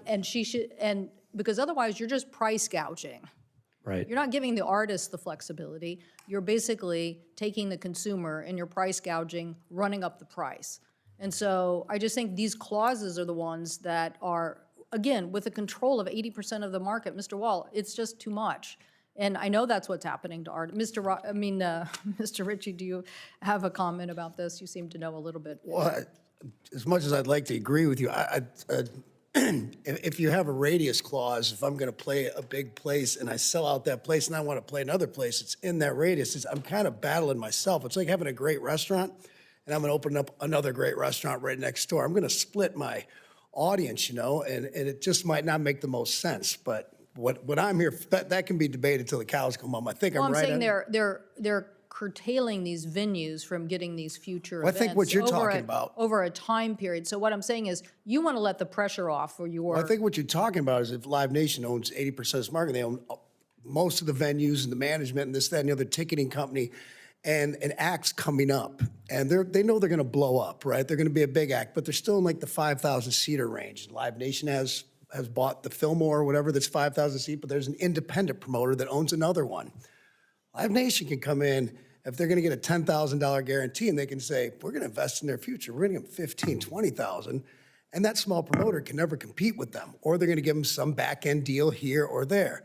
And because otherwise you're just price gouging. Right. You're not giving the artist the flexibility. You're basically taking the consumer and you're price gouging, running up the price. And so I just think these clauses are the ones that are, again, with the control of 80% of the market, Mr. Wall, it's just too much. And I know that's what's happening to art. Mr. Ritchie, do you have a comment about this? You seem to know a little bit. Well, as much as I'd like to agree with you, if you have a radius clause, if I'm going to play a big place and I sell out that place and I want to play another place, it's in that radius. I'm kind of battling myself. It's like having a great restaurant and I'm going to open up another great restaurant right next door. I'm going to split my audience, you know, and it just might not make the most sense. But what I'm here, that can be debated till the cows come home. I think I'm right. Saying they're curtailing these venues from getting these future Well, I events. think what you're over talking a- about- Over a time period. So what I'm saying is, you want to let the pressure off for your. Well, I think what you're talking about is if Live Nation owns 80% of this market, they own most of the venues and the management and this, that, and the other ticketing company, and an act's coming up, and they know they're going to blow up, right? They're going to be a big act, but they're still in like the 5,000-seater range. Live Nation has bought the Fillmore or whatever that's 5,000 seat, but there's an independent promoter that owns another one. Live Nation can come in if they're going to get a $10,000 guarantee, and they can say, we're going to invest in their future. We're going to give them 15, 20,000, and that small promoter can never compete with them, or they're going to give them some back-end deal here or there.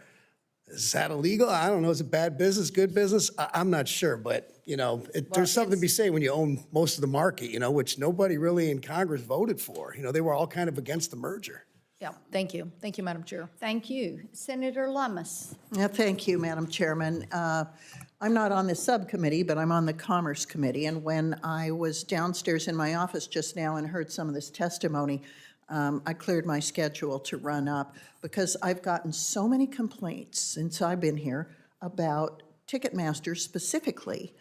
Is that illegal? I don't know. Is it bad business, good business? I'm not sure, but, you know, there's something to be said when you own most of the market, you know, which nobody really in Congress voted for. You know, they were all kind of against the merger. Yeah, thank you. Thank you, Madam Chair. Thank you. Senator Lummis. Yeah, thank you, Madam Chairman. I'm not on the subcommittee, but I'm on the Commerce Committee. And when I was downstairs in my office just now and heard some of this testimony, I cleared my schedule to run up because I've gotten so many complaints since I've been here about Ticketmaster specifically.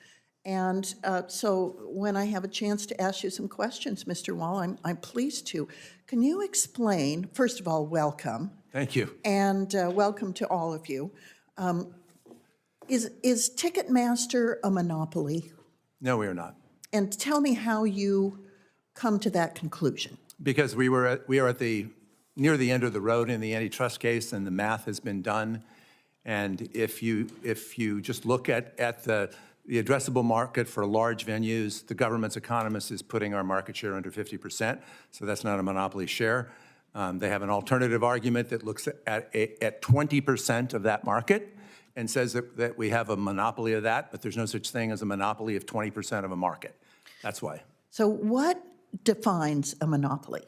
And so when I have a chance to ask you some questions, Mr. Wall, I'm pleased to. Can you explain, first of all, welcome. Thank you. And welcome to all of you. Is Ticketmaster a monopoly? No, we are not. And tell me how you come to that conclusion. Because we are at near the end of the road in the antitrust case, and the math has been done. And if you just look at the addressable market for large venues, the government's economist is putting our market share under 50%, so that's not a monopoly share. They have an alternative argument that looks at 20% of that market and says that we have a monopoly of that, but there's no such thing as a monopoly of 20% of a market. That's why. So what defines a monopoly?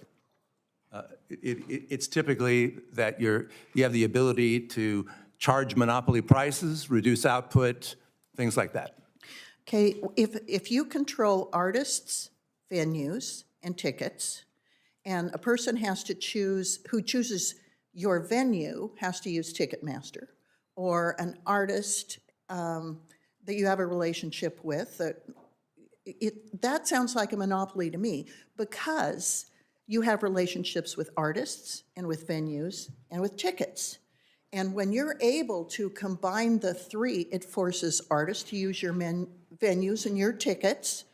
It's typically that you have the ability to charge monopoly prices, reduce output, things like that. Okay, if you control artists, venues, and tickets, and a person has to choose, who chooses your venue has to use Ticketmaster, or an artist that you have a relationship with, that sounds like a monopoly to me, because you have relationships with artists and with venues and with tickets. And when you're able to combine the three, it forces artists to use your venues and your tickets.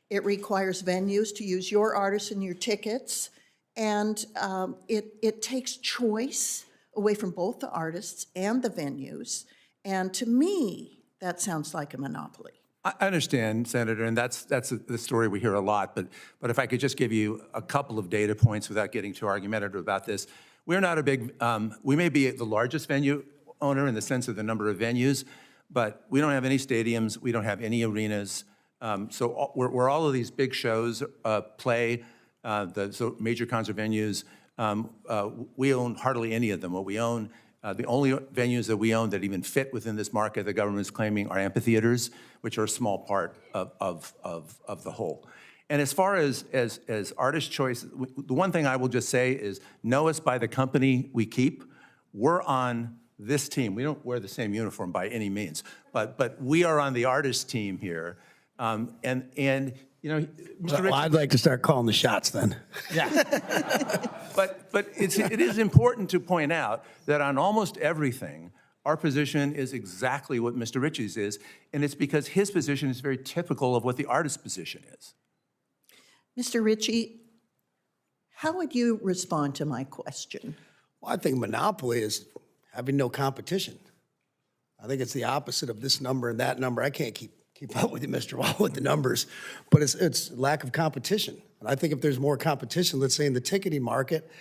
It requires venues to use your artists and your tickets. And it takes choice away from both the artists and the venues. And to me, that sounds like a monopoly. I understand, Senator, and that's the story we hear a lot. But if I could just give you a couple of data points without getting too argumentative about this. We're not a big, we may be the largest venue owner in the sense of the number of venues, but we don't have any stadiums, we don't have any arenas. So where all of these big shows play, the major concert venues, we own hardly any of them. What we own, the only venues that we own that even fit within this market the government is claiming are amphitheaters, which are a small part of the whole. And as far as artist choice, the one thing I will just say is know us by the company we keep. We're on this team. We don't wear the same uniform by any means, but we are on the artist team here. And you know, Mr. Well, Ritchie, I'd like to start calling the shots then. yeah. But it is important to point out that on almost everything, our position is exactly what Mr. Ritchie's is, and it's because his position is very typical of what the artist's position is. Mr. Ritchie, how would you respond to my question? Well, I think monopoly is having no competition. I think it's the opposite of this number and that number. I can't keep up with you, Mr. Wall, with the numbers, but it's lack of competition. And I think if there's more competition, let's say in the ticketing market,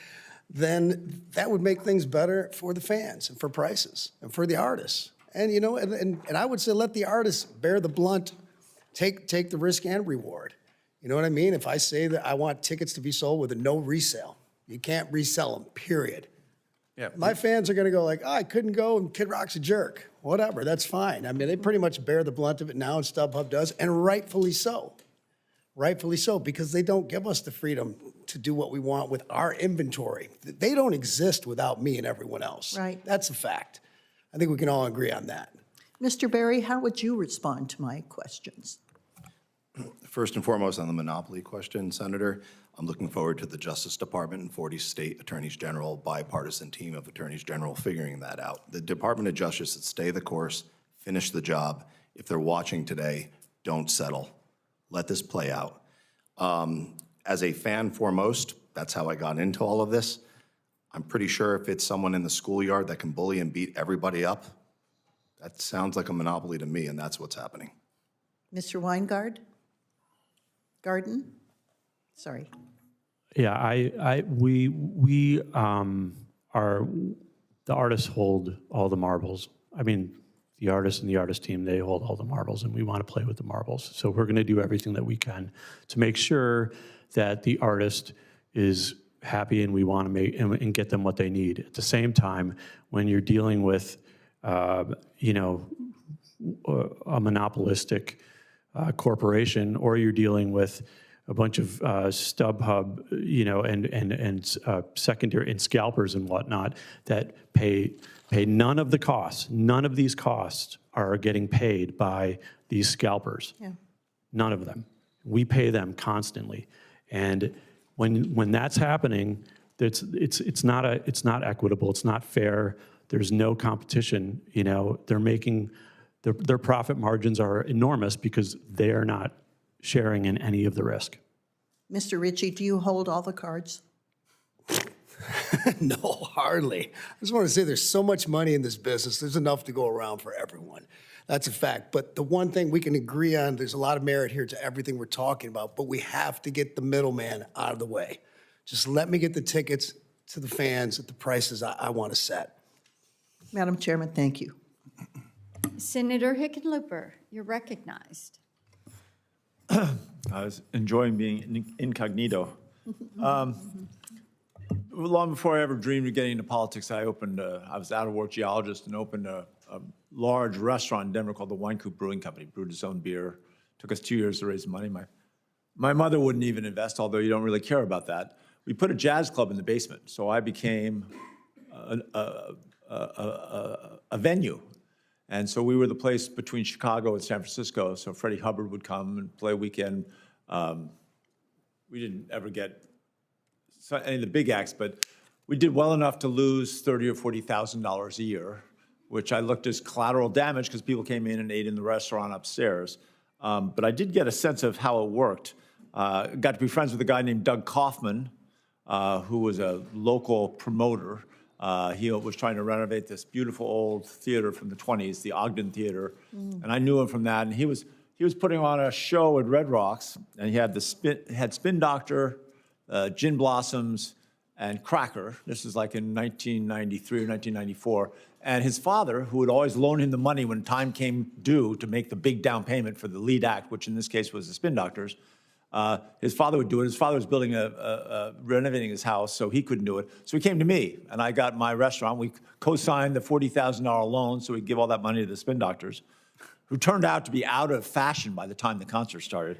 then that would make things better for the fans and for prices and for the artists. And, you know, and I would say let the artists bear the blunt, take the risk and reward. You know what I mean? If I say that I want tickets to be sold with a no resale, you can't resell them, period. Yeah. My fans are going to go like, oh, I couldn't go and Kid Rock's a jerk. Whatever, that's fine. I mean, they pretty much bear the blunt of it now, and StubHub does, and rightfully so. Rightfully so, because they don't give us the freedom to do what we want with our inventory. They don't exist without me and everyone else. Right. That's a fact. I think we can all agree on that. Mr. Berry, how would you respond to my questions? First and foremost, on the monopoly question, Senator, I'm looking forward to the Justice Department and 40 state attorneys general, bipartisan team of attorneys general figuring that out. The Department of Justice should stay the course, finish the job. If they're watching today, don't settle. Let this play out. As a fan foremost, that's how I got into all of this. I'm pretty sure if it's someone in the schoolyard that can bully and beat everybody up, that sounds like a monopoly to me, and that's what's happening. Mr. Weingarden? Garden? Sorry. Yeah, we are, the artists hold all the marbles. I mean, the artists and the artist team, they hold all the marbles, and we want to play with the marbles. So we're going to do everything that we can to make sure that the artist is happy, and we want to make and get them what they need. At the same time, when you're dealing with, you know, a monopolistic corporation, or you're dealing with a bunch of StubHub, you know, and secondary and scalpers and whatnot that pay none of the costs. None of these costs are getting paid by these scalpers. Yeah. None of them. We pay them constantly, and when that's happening, it's not equitable. It's not fair. There's no competition. You know, they're making their profit margins are enormous because they are not sharing in any of the risk. Mr. Ritchie, do you hold all the cards? No, hardly. I just want to say there's so much money in this business. There's enough to go around for everyone. That's a fact. But the one thing we can agree on, there's a lot of merit here to everything we're talking about, but we have to get the middleman out of the way. Just let me get the tickets to the fans at the prices I want to set. Madam Chairman, thank you. Senator Hickenlooper, you're recognized. I was enjoying being incognito. Long before I ever dreamed of getting into politics, I was out of work geologist and opened a large restaurant in Denver called the Weingarden Brewing Company, brewed his own beer. Took us 2 years to raise money. My mother wouldn't even invest, although you don't really care about that. We put a jazz club in the basement, so I became a venue. And so we were the place between Chicago and San Francisco, so Freddie Hubbard would come and play a weekend. We didn't ever get any of the big acts, but we did well enough to lose $30,000 or $40,000 a year, which I looked as collateral damage because people came in and ate in the restaurant upstairs. But I did get a sense of how it worked. Got to be friends with a guy named Doug Kaufman, who was a local promoter. He was trying to renovate this beautiful old theater from the 20s, the Ogden Theater, and I knew him from that. And he was putting on a show at Red Rocks, and he had Spin Doctor, Gin Blossoms, and Cracker. This is like in 1993 or 1994. And his father, who would always loan him the money when time came due to make the big down payment for the lead act, which in this case was the Spin Doctors, his father would do it. His father was building renovating his house, so he couldn't do it. So he came to me, and I got my restaurant. We co-signed the $40,000 loan, so we'd give all that money to the Spin Doctors, who turned out to be out of fashion by the time the concert started.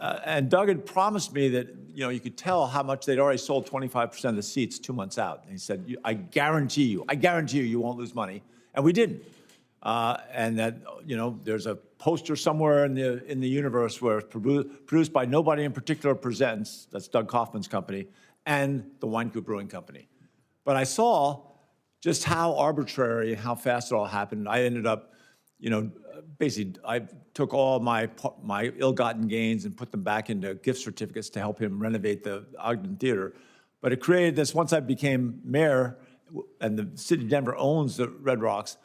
And Doug had promised me that, you know, you could tell how much they'd already sold 25% of the seats 2 months out. And he said, I guarantee you, you won't lose money. And we didn't. And that, you know, there's a poster somewhere in the universe where it's produced by Nobody in Particular Presents, that's Doug Kaufman's company, and the Weingarden Brewing Company. But I saw just how arbitrary, how fast it all happened. I ended up, you know, basically, I took all my ill-gotten gains and put them back into gift certificates to help him renovate the Ogden Theater. But it created this, once I became mayor, and the city of Denver owns the Red Rocks,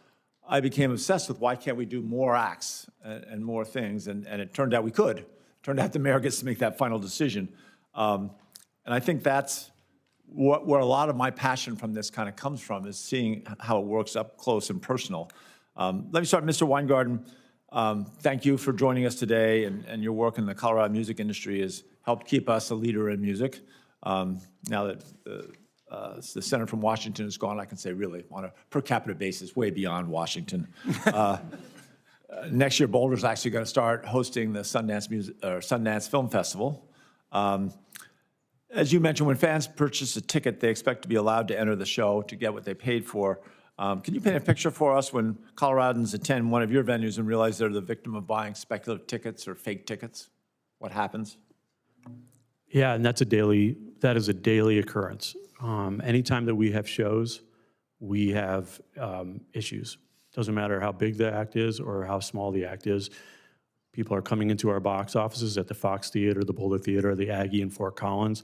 I became obsessed with why can't we do more acts and more things, and it turned out we could. It turned out the mayor gets to make that final decision. And I think that's where a lot of my passion from this kind of comes from, is seeing how it works up close and personal. Let me start, Mr. Weingarden. Thank you for joining us today, and your work in the Colorado music industry has helped keep us a leader in music. Now that the senator from Washington is gone, I can say really on a per capita basis, way beyond Washington. Next year, Boulder's actually going to start hosting the Sundance Film Festival. As you mentioned, when fans purchase a ticket, they expect to be allowed to enter the show to get what they paid for. Can you paint a picture for us when Coloradans attend one of your venues and realize they're the victim of buying speculative tickets or fake tickets? What happens? Yeah, and that is a daily occurrence. Anytime that we have shows, we have issues. Doesn't matter how big the act is or how small the act is. People are coming into our box offices at the Fox Theater, the Boulder Theater, the Aggie in Fort Collins,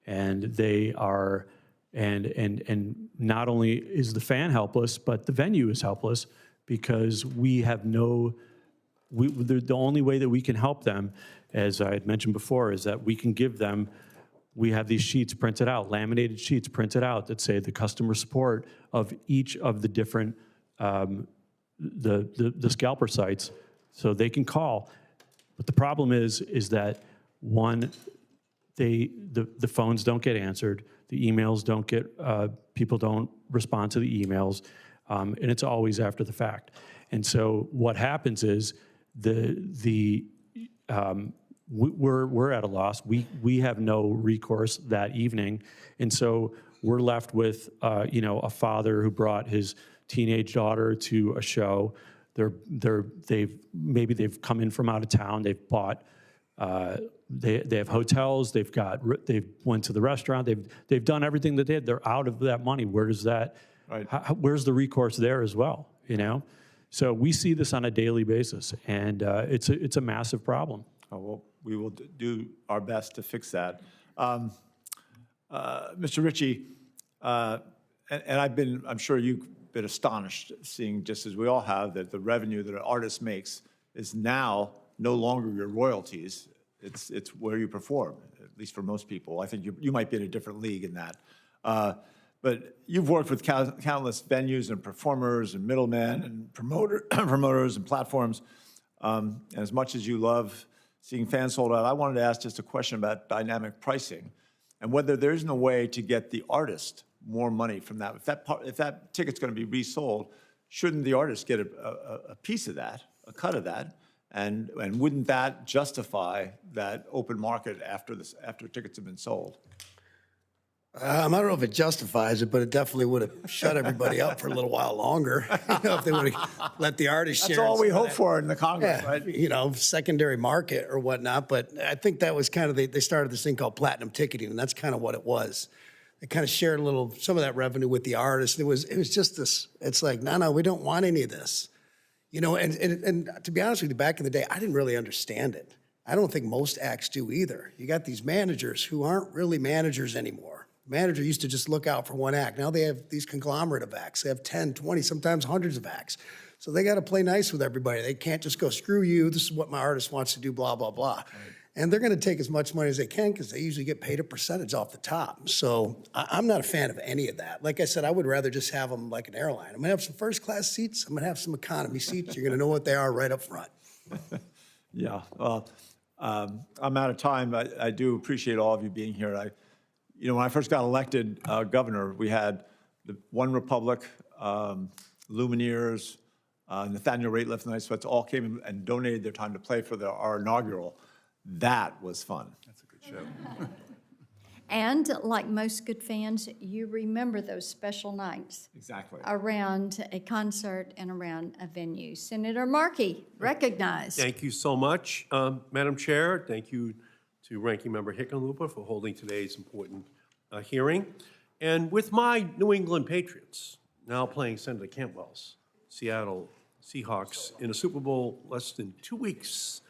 and they are, and not only is the fan helpless, but the venue is helpless because we have the only way that we can help them, as I had mentioned before, is that we can give them, we have these sheets printed out, laminated sheets printed out that say the customer support of each of the different, the scalper sites, so they can call. But the problem is that one, the phones don't get answered, the emails don't get, people don't respond to the emails, and it's always after the fact. And so what happens is we're at a loss. We have no recourse that evening, and so we're left with a father who brought his teenage daughter to a show. They've come in from out of town. They've bought. They have hotels. They've went to the restaurant. They've done everything that they did. They're out of that money. Where does that? Right. Where's the recourse there as well? So we see this on a daily basis, and it's a massive problem. Oh, well, we will do our best to fix that. Mr. Ritchie, and I'm sure you've been astonished seeing, just as we all have, that the revenue that an artist makes is now no longer your royalties. It's where you perform, at least for most people. I think you might be in a different league in that. But you've worked with countless venues and performers and middlemen and promoters and platforms. And as much as you love seeing fans sold out, I wanted to ask just a question about dynamic pricing and whether there isn't a way to get the artist more money from that. If that ticket's going to be resold, shouldn't the artist get a piece of that, a cut of that? And wouldn't that justify that open market after tickets have been sold? I don't know if it justifies it, but it definitely would have shut everybody up for a little while longer. If they would have let the artists share. That's all we hope for in the Congress, right? Secondary market or whatnot. But I think that was kind of, they started this thing called platinum ticketing, and that's kind of what it was. They kind of shared some of that revenue with the artists. It was just this, it's like, no, we don't want any of this. And to be honest with you, back in the day, I didn't really understand it. I don't think most acts do either. You got these managers who aren't really managers anymore. Manager used to just look out for one act. Now they have these conglomerate of acts. They have 10, 20, sometimes hundreds of acts. So they got to play nice with everybody. They can't just go, screw you, this is what my artist wants to do, blah, blah, blah. Right. And they're going to take as much money as they can because they usually get paid a percentage off the top. So I'm not a fan of any of that. Like I said, I would rather just have them like an airline. I'm going to have some first-class seats. I'm going to have some economy seats. You're going to know what they are right up front. Yeah, well, I'm out of time. I do appreciate all of you being here. When I first got elected governor, we had the One Republic, Lumineers, Nathaniel Rateliff, and Ice all came in and donated their time to play for our inaugural. That was fun. That's a good show. And like most good fans, you remember those special nights. Exactly. Around a concert and around a venue. Senator Markey, recognized. Thank you so much, Madam Chair. Thank you to Ranking Member Hickenlooper for holding today's important hearing. And with my New England Patriots now playing Senator Cantwell's Seattle Seahawks in a Super Bowl less than 2 weeks,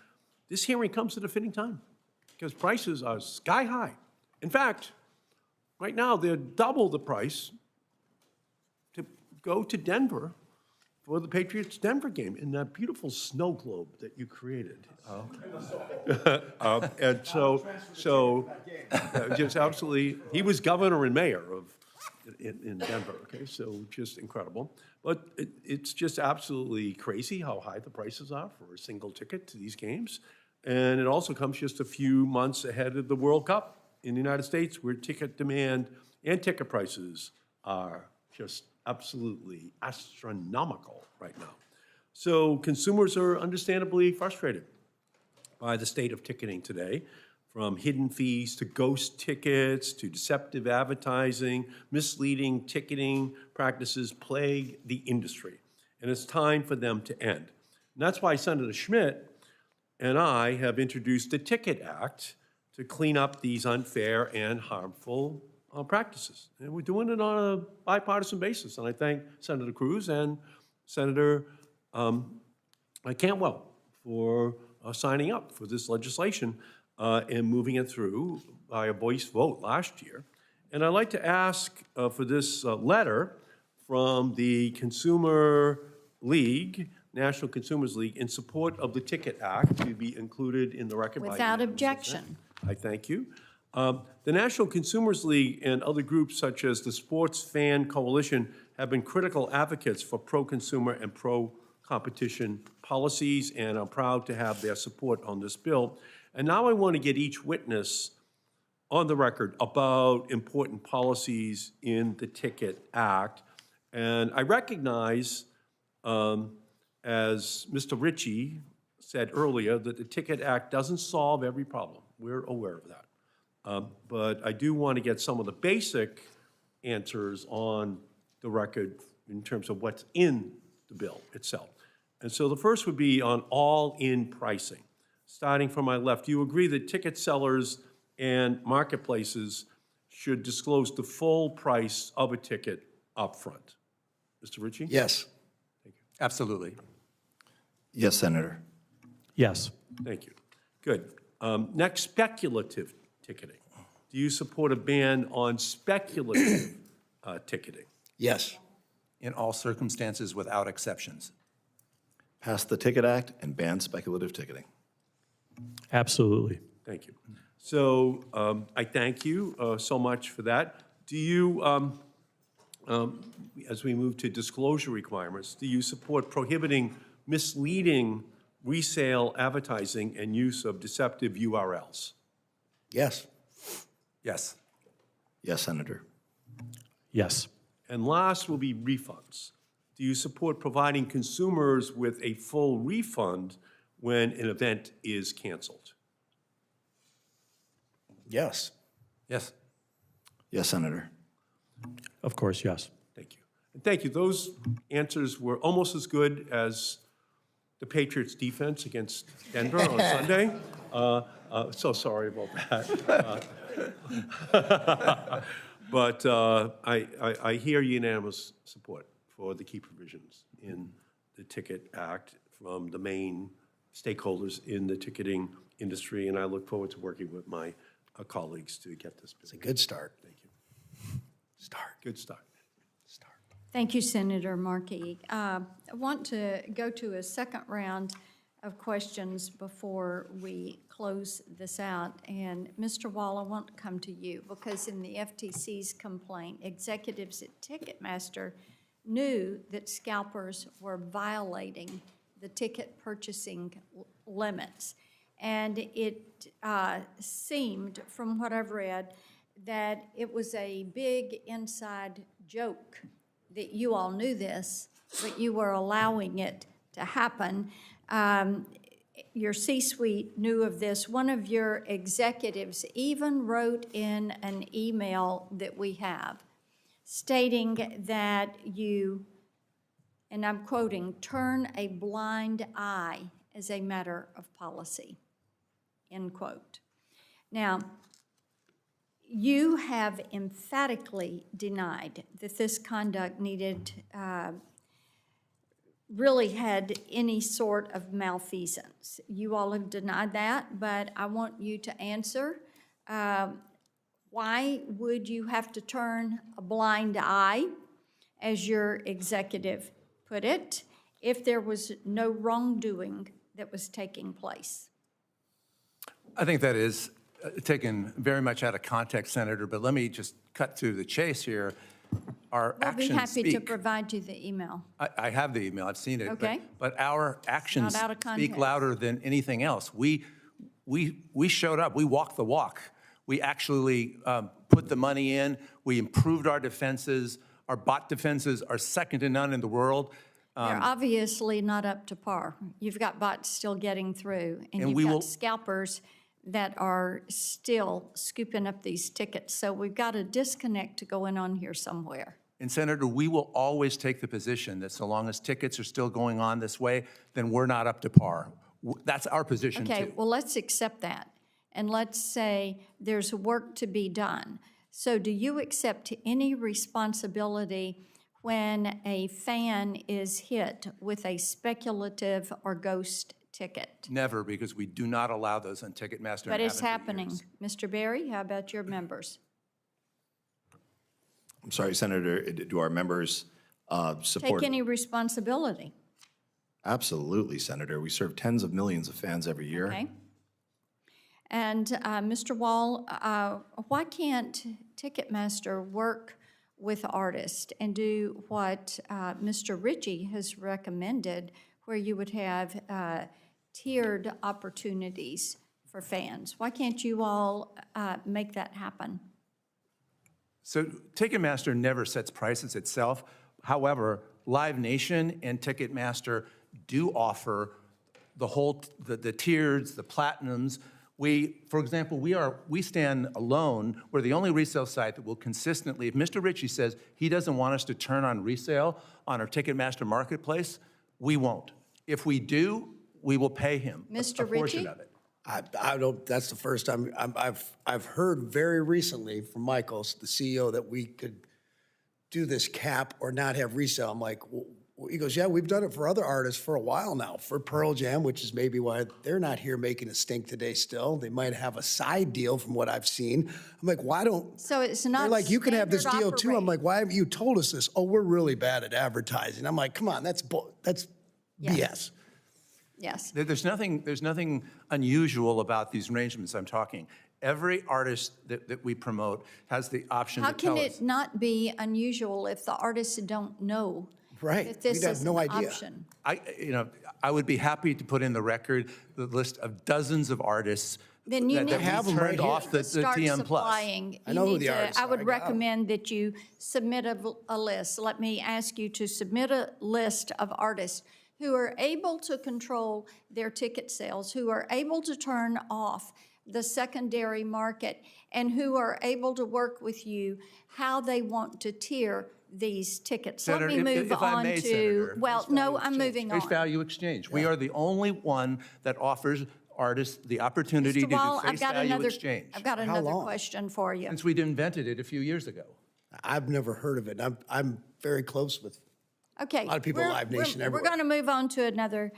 this hearing comes at a fitting time because prices are sky high. In fact, right now they're double the price to go to Denver for the Patriots-Denver game in that beautiful snow globe that you created. And so just absolutely, he was governor and mayor in Denver, okay, so just incredible. But it's just absolutely crazy how high the prices are for a single ticket to these games. And it also comes just a few months ahead of the World Cup in the United States, where ticket demand and ticket prices are just absolutely astronomical right now. So consumers are understandably frustrated by the state of ticketing today. from hidden fees to ghost tickets to deceptive advertising, misleading ticketing practices plague the industry, and it's time for them to end. And that's why Senator Schmidt and I have introduced the Ticket Act to clean up these unfair and harmful practices. And we're doing it on a bipartisan basis, and I thank Senator Cruz and Senator Cantwell for signing up for this legislation and moving it through by a voice vote last year. And I'd like to ask for this letter from the Consumer League, National Consumers League, in support of the Ticket Act to be included in the record. Without objection. I thank you. The National Consumers League and other groups such as the Sports Fan Coalition have been critical advocates for pro-consumer and pro-competition policies, and I'm proud to have their support on this bill. And now I want to get each witness on the record about important policies in the Ticket Act. And I recognize, as Mr. Ritchie said earlier, that the Ticket Act doesn't solve every problem. We're aware of that. But I do want to get some of the basic answers on the record in terms of what's in the bill itself. And so the first would be on all-in pricing. Starting from my left, do you agree that ticket sellers and marketplaces should disclose the full price of a ticket up front? Mr. Ritchie? Yes. Absolutely. Yes, Senator. Yes. Thank you. Good. Next, speculative ticketing. Do you support a ban on speculative ticketing? Yes. In all circumstances, without exceptions. Pass the Ticket Act and ban speculative ticketing. Absolutely. Thank you. So I thank you so much for that. Do you, as we move to disclosure requirements, do you support prohibiting misleading resale advertising and use of deceptive URLs? Yes. Yes. Yes, Senator. Yes. And last will be refunds. Do you support providing consumers with a full refund when an event is canceled? Yes. Yes. Yes, Senator. Of course, yes. Thank you. And thank you. Those answers were almost as good as the Patriots' defense against Denver on Sunday. So sorry about that. But I hear unanimous support for the key provisions in the Ticket Act from the main stakeholders in the ticketing industry, and I look forward to working with my colleagues to get this bill. It's a good start. Thank you. Good start. Thank you, Senator Markey. I want to go to a second round of questions before we close this out. And Mr. Wall, I want to come to you because in the FTC's complaint, executives at Ticketmaster knew that scalpers were violating the ticket purchasing limits. And it seemed, from what I've read, that it was a big inside joke that you all knew this, but you were allowing it to happen. Your C-suite knew of this. One of your executives even wrote in an email that we have stating that you, and I'm quoting, turn a blind eye as a matter of policy, end quote. Now, you have emphatically denied that this conduct really had any sort of malfeasance. You all have denied that, but I want you to answer. Why would you have to turn a blind eye, as your executive put it, if there was no wrongdoing that was taking place? I think that is taken very much out of context, Senator, but let me just cut to the chase here. Our actions speak. We'll be happy to provide you the email. I have the email, I've seen it. Okay. But our actions out of speak context. louder than anything else. We showed up, we walked the walk. We actually put the money in, we improved our defenses. Our bot defenses are second to none in the world. They're obviously not up to par. You've got bots still getting through, and And you've we got will- scalpers that are still scooping up these tickets. So we've got a disconnect going on here somewhere. And Senator, we will always take the position that so long as tickets are still going on this way, then we're not up to par. That's our position too. Okay, well, let's accept that. And let's say there's work to be done. So do you accept any responsibility when a fan is hit with a speculative or ghost ticket? Never, because we do not allow those on Ticketmaster. But and it's haven't for happening. years. Mr. Berry, how about your members? I'm sorry, Senator, do our members support? Take any responsibility, Absolutely, Senator. We serve tens of millions of fans every year. okay? And Mr. Wall, why can't Ticketmaster work with artists and do what Mr. Ritchie has recommended, where you would have tiered opportunities for fans? Why can't you all make that happen? So Ticketmaster never sets prices itself. However, Live Nation and Ticketmaster do offer the tiers, the platinums. For example, we stand alone. We're the only resale site that will consistently, if Mr. Ritchie says he doesn't want us to turn on resale on our Ticketmaster marketplace, we won't. If we do, we will pay him Mr. a portion Ritchie? of it. I don't, that's the first time, I've heard very recently from Michaels, the CEO, that we could do this cap or not have resale. I'm like, well, he goes, yeah, we've done it for other artists for a while now, for Pearl Jam, which is maybe why they're not here making a stink today still. They might have a side deal from what I've seen. I'm like, why don't, So it's not they're like, you can have this standard deal too. I'm operating. like, why haven't you told us this? Oh, we're really bad at advertising. I'm like, come on, that's BS. Yes. There's nothing unusual about these arrangements I'm talking. Every artist that we promote has the option How to tell can us. it not be unusual if the artists don't know Right. that this We'd have is no an idea. option? I would be happy to put in the record the list of dozens of artists Then you that need we have 'em turned right here. off the Start TM Plus. supplying. I know You who need the to- artists I are. I would got 'em. recommend that you submit a list. Let me ask you to submit a list of artists who are able to control their ticket sales, who are able to turn off the secondary market, and who are able to work with you how they want to tier these tickets. Let Senator, me move if I on may, to, Senator, well, no, I'm moving Face on. value exchange. We are the only one that offers artists the opportunity Mr. to do Wall, face value exchange. I've got another long? question for you. Since we'd invented it a few years ago. I've never heard of it. I'm very close with Okay. a lot of people at we're- Live Nation we're everywhere. going to move on to another.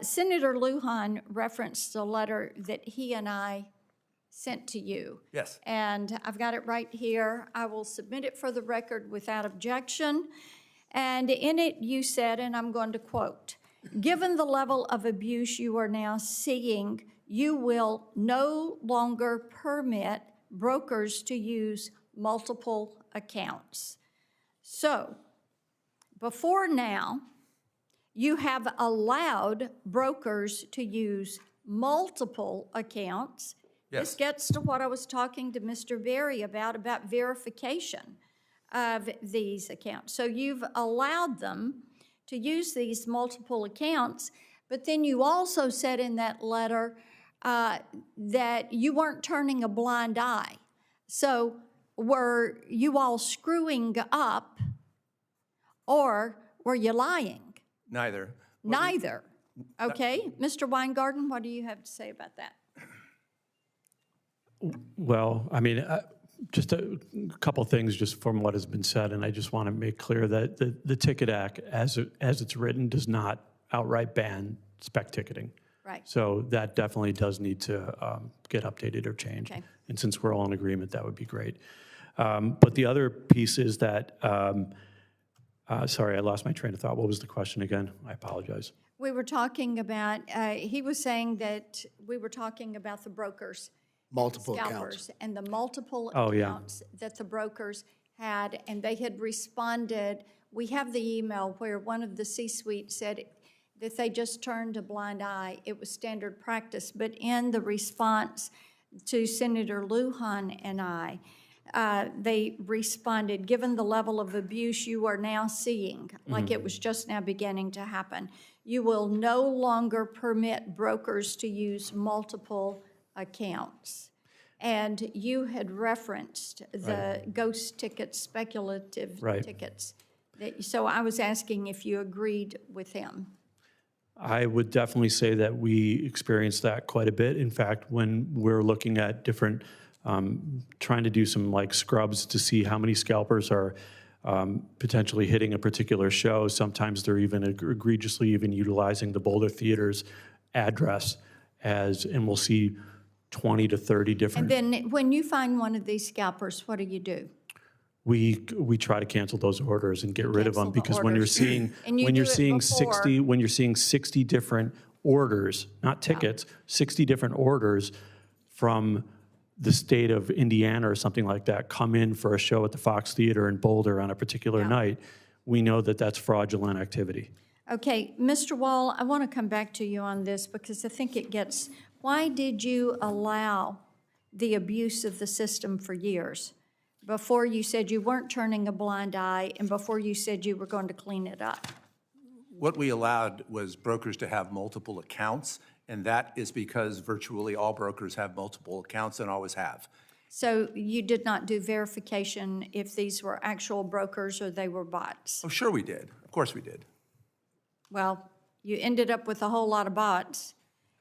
Senator Lujan referenced a letter that he and I sent to you. Yes. And I've got it right here. I will submit it for the record without objection. And in it, you said, and I'm going to quote, "Given the level of abuse you are now seeing, you will no longer permit brokers to use multiple accounts." So, before now, you have allowed brokers to use multiple accounts. This Yes. gets to what I was talking to Mr. Berry about verification of these accounts. So you've allowed them to use these multiple accounts, but then you also said in that letter that you weren't turning a blind eye. So were you all screwing up, or were you lying? Neither. Neither. Okay, Mr. Weingarden, what do you have to say about that? Well, I mean, just a couple things just from what has been said, and I just want to make clear that the Ticket Act, as it's written, does not outright ban spec ticketing. Right. So that definitely does need to get updated or changed. Okay. And since we're all in agreement, that would be great. But the other piece is that, sorry, I lost my train of thought. What was the question again? I apologize. We were talking about, he was saying that we were talking about the brokers. Multiple accounts. Scalpers, and the multiple Oh, yeah. accounts that the brokers had, and they had responded. We have the email where one of the C-suite said that they just turned a blind eye. It was standard practice. But in the response to Senator Lujan and I, they responded, "Given the level of abuse you are now seeing," like it was just now beginning to happen, "you will no longer permit brokers to use multiple accounts. And you had referenced the ghost tickets, speculative Right. tickets. So I was asking if you agreed with him. I would definitely say that we experience that quite a bit. In fact, when we're looking at different, trying to do some like scrubs to see how many scalpers are potentially hitting a particular show, sometimes they're even egregiously even utilizing the Boulder Theater's address and we'll see 20 to 30 different. And then when you find one of these scalpers, what do? We try to cancel those orders and get rid of them, Cancel the because when you're orders. seeing And you when do you're it seeing before. 60 different orders, not tickets, 60 different orders from the state of Indiana or something like that come in for a show at the Fox Theater in Boulder on a particular night, we know that that's fraudulent activity. Okay, Mr. Wall, I want to come back to you on this because I think it gets, why did you allow the abuse of the system for years? Before you said you weren't turning a blind eye, and before you said you were going to clean it up. What we allowed was brokers to have multiple accounts, and that is because virtually all brokers have multiple accounts and always have. So you did not do verification if these were actual brokers or they were bots? Oh, sure we did. Of course we did. Well, you ended up with a whole lot of bots,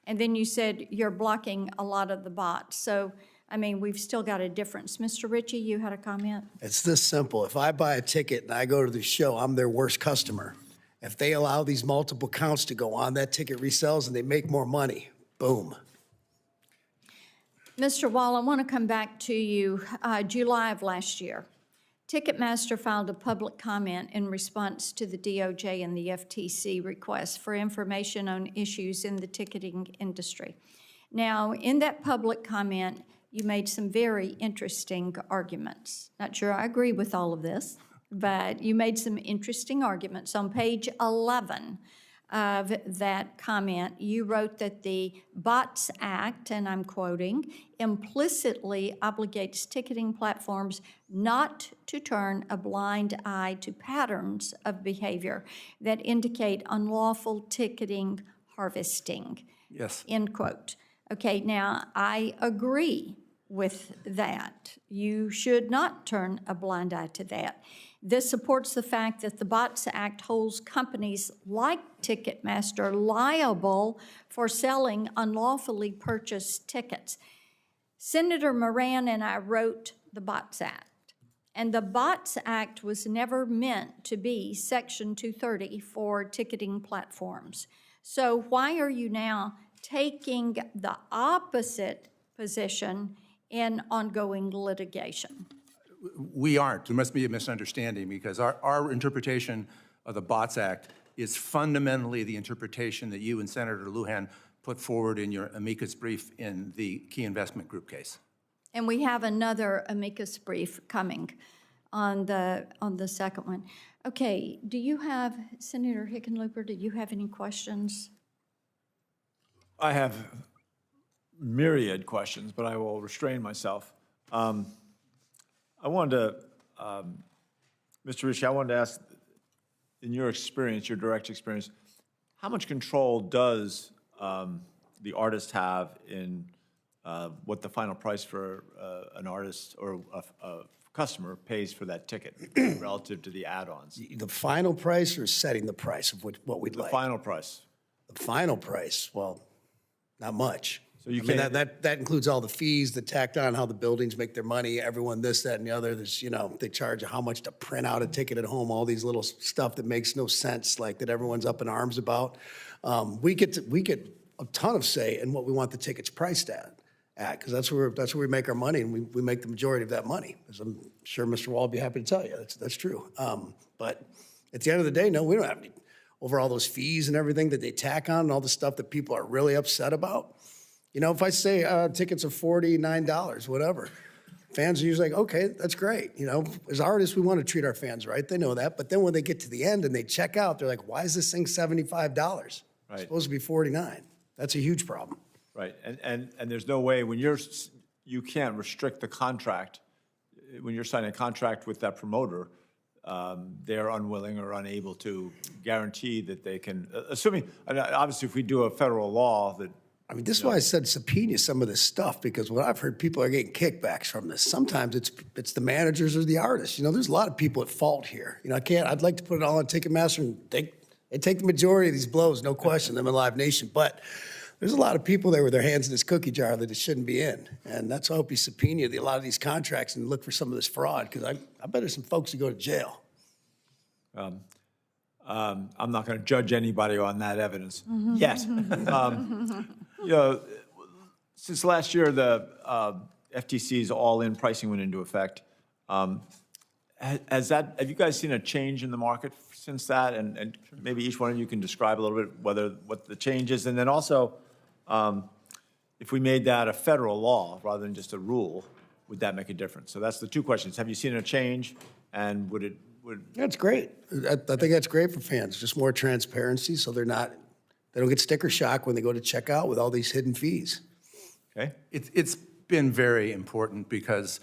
and then you said you're blocking a lot of the bots. So, I mean, we've still got a difference. Mr. Ritchie, you had a comment? It's this simple. If I buy a ticket and I go to the show, I'm their worst customer. If they allow these multiple counts to go on, that ticket resells and they make more money. Boom. Mr. Wall, I want to come back to you. July of last year, Ticketmaster filed a public comment in response to the DOJ and the FTC request for information on issues in the ticketing industry. Now, in that public comment, you made some very interesting arguments. Not sure I agree with all of this, but you made some interesting arguments. On page 11 of that comment, you wrote that the Bots Act, and I'm quoting, implicitly obligates ticketing platforms not to turn a blind eye to patterns of behavior that indicate unlawful ticketing harvesting. Yes. End quote. Okay, now I agree with that. You should not turn a blind eye to that. This supports the fact that the Bots Act holds companies like Ticketmaster liable for selling unlawfully purchased tickets. Senator Moran and I wrote the Bots Act, and the Bots Act was never meant to be Section 230 for ticketing platforms. So why are you now taking the opposite position in ongoing litigation? We aren't. There must be a misunderstanding, because our interpretation of the Bots Act is fundamentally the interpretation that you and Senator Lujan put forward in your amicus brief in the Key Investment Group case. And we have another amicus brief coming on the second one. Okay, do you have, Senator Hickenlooper, do you have any questions? I have myriad questions, but I will restrain myself. I wanted to, Mr. Ritchie, I wanted to ask, in your experience, your direct experience, how much control does the artist have in what the final price for an artist or a customer pays for that ticket relative to the add-ons? The final price or setting the price of what we'd The like? final price. The final price, well, not much. So you I mean, can't- that includes all the fees that tacked on, how the buildings make their money, everyone this, that, and the other. There's, they charge how much to print out a ticket at home, all these little stuff that makes no sense, like that everyone's up in arms about. We get a ton of say in what we want the tickets priced at, because that's where we make our money, and we make the majority of that money. As I'm sure Mr. Wall will be happy to tell you, that's true. But at the end of the day, no, we don't have any, over all those fees and everything that they tack on and all the stuff that people are really upset about. If I say tickets are $49, whatever, fans are usually like, okay, that's great. As artists, we want to treat our fans right. They know that. But then when they get to the end and they check out, they're like, why is this thing $75? Right. It's supposed to be $49. That's a huge problem. Right, and there's no way, when you can't restrict the contract, when you're signing a contract with that promoter, they're unwilling or unable to guarantee that they can, assuming, obviously if we do a federal law that I mean, this is why I said subpoena some of this stuff, because what I've heard, people are getting kickbacks from this. Sometimes it's the managers or the artists. You know, there's a lot of people at fault here. You know, I'd like to put it all on Ticketmaster and they take the majority of these blows, no question, them in Live Nation. But there's a lot of people there with their hands in this cookie jar that it shouldn't be in. And that's why I hope you subpoena a lot of these contracts and look for some of this fraud, because I bet there's some folks who go to jail. I'm not going to judge anybody on that evidence yet. You know, since last year, the FTC's all-in pricing went into effect. Have you guys seen a change in the market since that? And maybe each one of you can describe a little bit what the change is. And then also, if we made that a federal law rather than just a rule, would that make a difference? So that's the two questions. Have you seen a change, and would? That's great. I think that's great for fans. Just more transparency, so they don't get sticker shock when they go to check out with all these hidden fees. Okay. It's been very important because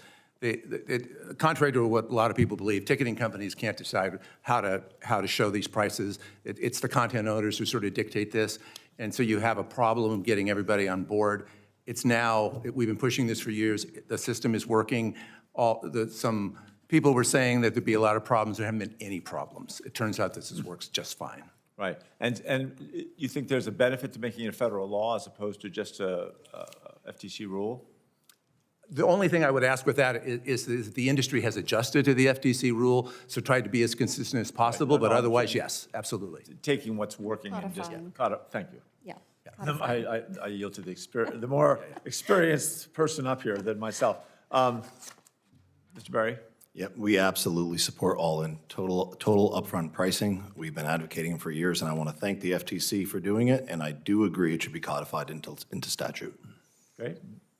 contrary to what a lot of people believe, ticketing companies can't decide how to show these prices. It's the content owners who sort of dictate this, and so you have a problem getting everybody on board. It's now, we've been pushing this for years. The system is working. Some people were saying that there'd be a lot of problems. There haven't been any problems. It turns out this works just fine. Right. And you think there's a benefit to making it a federal law as opposed to just a FTC rule? The only thing I would ask with that is the industry has adjusted to the FTC rule, so tried to be as consistent as possible, but otherwise, yes, absolutely. Taking what's working and just thank you. Yeah. I yield to the more experienced person up here than myself. Mr. Berry? Yep, we absolutely support all-in total upfront pricing. We've been advocating for years, and I want to thank the FTC for doing it, and I do agree it should be codified into statute. Okay.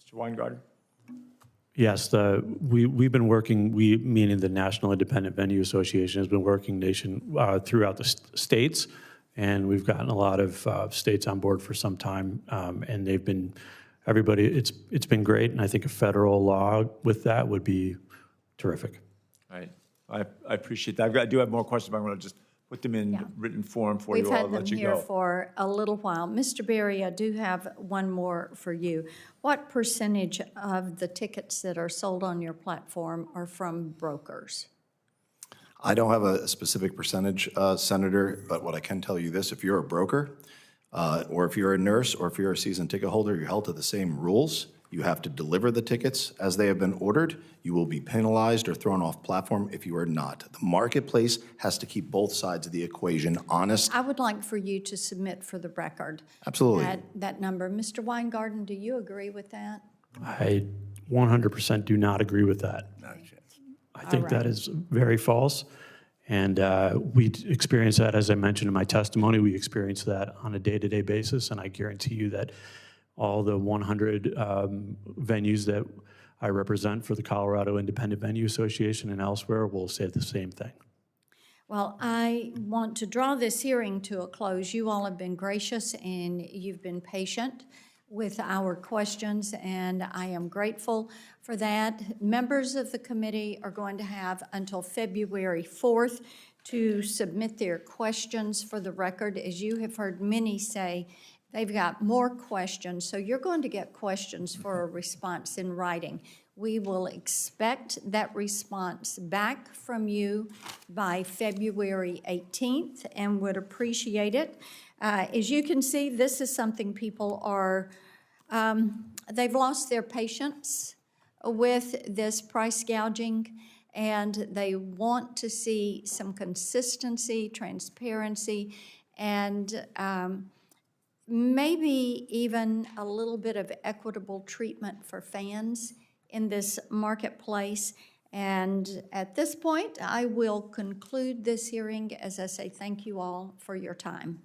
Mr. Weingarten? Yes, we've been working, meaning the National Independent Venue Association, has been working throughout the states, and we've gotten a lot of states on board for some time, and they've been, everybody, it's been great, and I think a federal law with that would be terrific. Right. I appreciate that. I do have more questions, but I'm going to just put them in written form for you all. I'll let you go. We've had them here for a little while. Mr. Berry, I do have one more for you. What percentage of the tickets that are sold on your platform are from brokers? I don't have a specific percentage, Senator, but what I can tell you this, if you're a broker, or if you're a nurse, or if you're a season ticket holder, you're held to the same rules. You have to deliver the tickets as they have been ordered. You will be penalized or thrown off platform if you are not. The marketplace has to keep both sides of the equation honest. I would like for you to submit for the record. Absolutely. That number. Mr. Weingarten, do you agree with that? I 100% do not agree with that. Not a chance. I think that is very false. And we experience that, as I mentioned in my testimony, we experience that on a day-to-day basis. And I guarantee you that all the 100 venues that I represent for the Colorado Independent Venue Association and elsewhere will say the same thing. Well, I want to draw this hearing to a close. You all have been gracious and you've been patient with our questions, and I am grateful for that. Members of the committee are going to have until February 4th to submit their questions for the record. As you have heard many say, they've got more questions, so you're going to get questions for a response in writing. We will expect that response back from you by February 18th and would appreciate it. As you can see, this is something people are, they've lost their patience with this price gouging, and they want to see some consistency, transparency, and maybe even a little bit of equitable treatment for fans in this marketplace. And at this point, I will conclude this hearing as I say thank you all for your time.